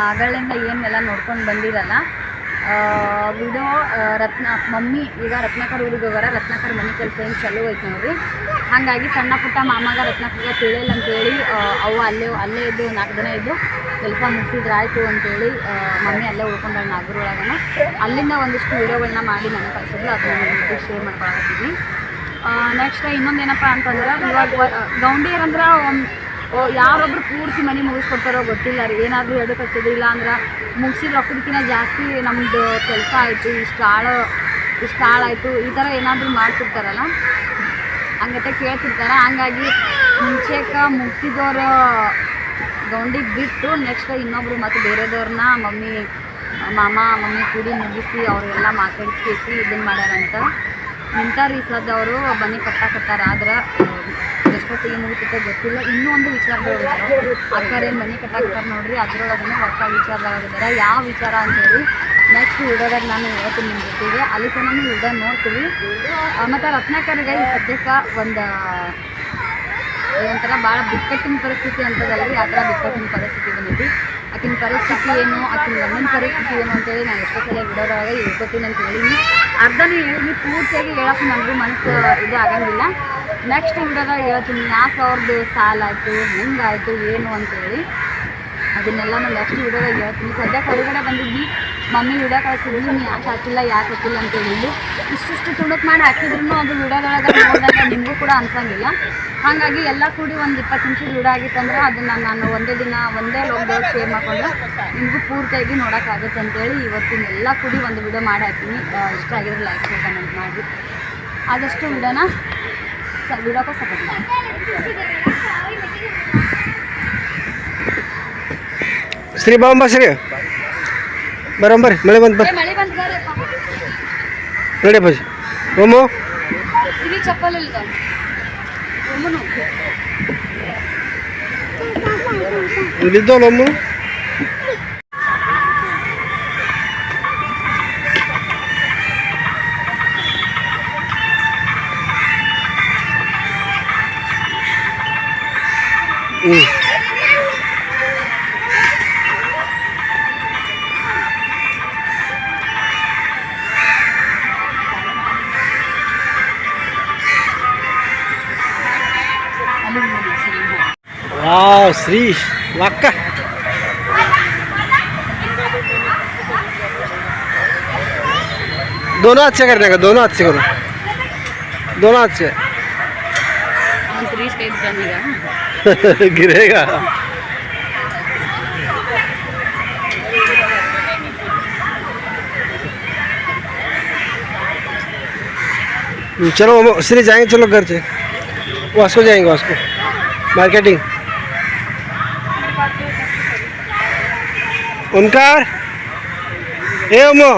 ಅಗಳಿಂದ ಏನೆಲ್ಲ ನೋಡ್ಕೊಂಡು ಬಂದಿರಲ್ಲ. ವಿಡಿಯೋ ಮಮ್ಮಿ ಈಗ ರತ್ನಾಕರ್ ಊರಿಗೆ ಹೋಗಾರ. ರತ್ನಾಕರ್ ಮನೆ ಕೆಲಸ ಏನು ಚಲೋ ಐತೆ ನೋಡ್ರಿ. ಹಾಗಾಗಿ ಸಣ್ಣ ಪುಟ್ಟ ಮಾಮಾಗ ರತ್ನಾಕರ್ಗ ತಿಳಿಯಲ್ಲ ಅಂತೇಳಿ ಅವು ಅಲ್ಲೇ ಇದ್ದು 4 ದಿನ ಇದ್ದು ಕೆಲಸ ಮುಗಿಸಿದ್ರೆ ಆಯಿತು ಅಂತೇಳಿ ಮಮ್ಮಿ ಅಲ್ಲೇ ಉಳ್ಕೊಂಡ್ರೆ ನಾಗರೊಳಗನ. ಅಲ್ಲಿಂದ ಒಂದಿಷ್ಟು ವಿಡಿಯೋಗಳನ್ನ ಮಾಡಿ ನನಗೆ ಕಳಿಸಿದ್ರು, ಅದನ್ನ ಶೇರ್ ಮಾಡ್ಕೊಳಕತ್ತೀನಿ. ನೆಕ್ಸ್ಟ್ ಇನ್ನೊಂದೇನಪ್ಪ ಅಂತಂದ್ರೆ, ಇವಾಗ ಗೌಂಡಿಯರಂದ್ರೆ ಯಾರೊಬ್ರು ಪೂರ್ತಿ ಮನೆ ಮುಗಿಸ್ಕೊಡ್ತಾರೋ ಗೊತ್ತಿಲ್ಲ ರೀ. ಏನಾದರೂ ಎಡಕ್ಕೆ ಹಚ್ಚೋದಿಲ್ಲ ಅಂದ್ರೆ ಮುಗಿಸಿದ ರೊಕ್ಕದಕ್ಕಿಂತ ಜಾಸ್ತಿ ನಮ್ಮದು ಕೆಲಸ ಆಯಿತು, ಇಷ್ಟು ಹಾಳಾಯಿತು, ಈ ಥರ ಏನಾದರೂ ಮಾಡ್ತಿರ್ತಾರಲ್ಲ, ಹಂಗತೆ ಕೇಳ್ತಿರ್ತಾರೆ. ಹಂಗಾಗಿ ಮುಂಚೆಗೆ ಮುಗಿಸಿದವ್ರು ಗೌಂಡಿಗೆ ಬಿಟ್ಟು ನೆಕ್ಸ್ಟ್ ಇನ್ನೊಬ್ರು ಮತ್ತು ಬೇರೆದವ್ರನ್ನ ಮಮ್ಮಿ ಕೂಡಿ ಮುಗಿಸಿ ಅವರೆಲ್ಲ ಮಾತಾಡಿಸಿ ಇದನ್ನು ಮಾಡ್ಯಾರಂತ ನಿಂತಾರ. ಈ ಸದವರು ಮನೆ ಕಟ್ಟಾಕತ್ತಾರ. ಆದ್ರೆ ಎಷ್ಟೊತ್ತಿಗೆ ಮುಗಿತೈತೆ ಗೊತ್ತಿಲ್ಲ. ಇನ್ನೂ ಒಂದು ವಿಚಾರದೊಳಗೆ ಅಕ್ಕರೇನು ಮನೆ ಕಟ್ಟಾಕತ್ತಾರ ನೋಡ್ರಿ, ಅದರೊಳಗೇ ಹೊಸ ವಿಚಾರದಾಗಿದ್ದಾರೆ. ಯಾವ ವಿಚಾರ ಅಂತೇಳಿ ನೆಕ್ಸ್ಟ್ ವಿಡಿಯೋದಾಗ ನಾನು ಹೇಳ್ತೀನಿ ನಿಮ್ಮ ಜೊತೆಗೆ. ಅಲ್ಲಿ ತನಕ ವಿಡಿಯೋ ನೋಡ್ತೀವಿ. ಮತ್ತು ರತ್ನಾಕರ್ಗೆ ಈ ಸದ್ಯಕ್ಕೆ ಒಂದು ಏನಂತಾರೆ ಭಾಳ ಬಿಕ್ಕಟ್ಟಿನ ಪರಿಸ್ಥಿತಿ ಅಂತದಲ್ರಿ, ಆ ಥರ ಬಿಕ್ಕಟ್ಟಿನ ಪರಿಸ್ಥಿತಿ ಬಂದೈತಿ. ಆಕಿನ ಪರಿಸ್ಥಿತಿ ಏನು, ಆಕಿನ ಗಂಡನ ಪರಿಸ್ಥಿತಿ ಏನು ಅಂತೇಳಿ ನಾನು ಎಷ್ಟೋ ಸಲ ವಿಡಿಯೋದಾಗ ಹೇಳ್ಕೊತೀನಿ ಅಂತ ಹೇಳೀನಿ. ಅರ್ಧನೇ ಹೇಳಿ ಪೂರ್ತಿಯಾಗಿ ಹೇಳೋಕೆ ನನಗೂ ಮನಸ್ಸು ಇದು ಆಗಂಗಿಲ್ಲ. ನೆಕ್ಸ್ಟ್ ವಿಡಿಯೋದಾಗ ಹೇಳ್ತೀನಿ ಯಾಕೆ ಅವ್ರದ್ದು ಸಾಲ ಆಯಿತು, ಹೆಂಗಾಯಿತು ಏನು ಅಂತೇಳಿ. ಅದನ್ನೆಲ್ಲ ನಾನು ನೆಕ್ಸ್ಟ್ ವಿಡಿಯೋದಾಗ ಹೇಳ್ತೀನಿ. ಸದ್ಯಕ್ಕೆ ಹೊರಗಡೆ ಬಂದಿದ್ವಿ, ಮಮ್ಮಿ ವಿಡಿಯೋ ಕಳಿಸಿದ್ವಿ, ನೀನು ಯಾಕೆ ಹಾಕಿಲ್ಲ ಅಂತೇಳಿ ಇಷ್ಟಿಷ್ಟು ತುಣುಕು ಮಾಡಿ ಹಾಕಿದ್ರು ಅದು ವಿಡಿಯೋದೊಳಗೆ ನೋಡಿದಾಗ ನಿಮಗೂ ಕೂಡ ಅನ್ಸಂಗಿಲ್ಲ. ಹಾಗಾಗಿ ಎಲ್ಲ ಕೂಡಿ ಒಂದು 20 ನಿಮಿಷದ ವಿಡಿಯೋ ಆಗಿತ್ತಂದ್ರೆ ಅದನ್ನು ನಾನು ಒಂದೇ ಲೋಕದೊಳಗೆ ಶೇರ್ ಮಾಡಿಕೊಂಡ್ರೆ ನಿಮಗೂ ಪೂರ್ತಿಯಾಗಿ ನೋಡೋಕ್ಕಾಗುತ್ತೆ ಅಂತೇಳಿ ಇವತ್ತಿನ ಎಲ್ಲ ಕೂಡಿ ಒಂದು ವಿಡಿಯೋ ಮಾಡಿ ಹಾಕ್ತೀನಿ. ಇಷ್ಟ ಆಗಿದ್ರೆ ಲೈಕ್ ಕಮೆಂಟ್ ಮಾಡಿ ಆದಷ್ಟು ವಿಡಿಯೋನ ವಿಡಿಯೋಕ್ಕೆ ಸಪೋರ್ಟ್ ಮಾಡಿ. ಶ್ರೀ ಬಾಂಬ ಶ್ರೀ ಬರೋಂಬರಿ ಮಳೆ ಬಂತು ಮಳೆ ಬಂದು ನಡಿ ಬಜಿ ಓಮು ಸಿಗಿ ಚಪ್ಪಲ್ ಇಲ್ಲ ಇಲ್ಲಿದ್ದವಲ್ಲ ಒಮ್ಮು वाह श्री वाक्का दोनों हाथ से करने का, दोनों हाथ से करो, दोनों हाथ से गिरेगा। चलो श्री जाएंगे, चलो घर से। वास्को जाएंगे, वास्को मार्केटिंग। ओमकार, ए ओमो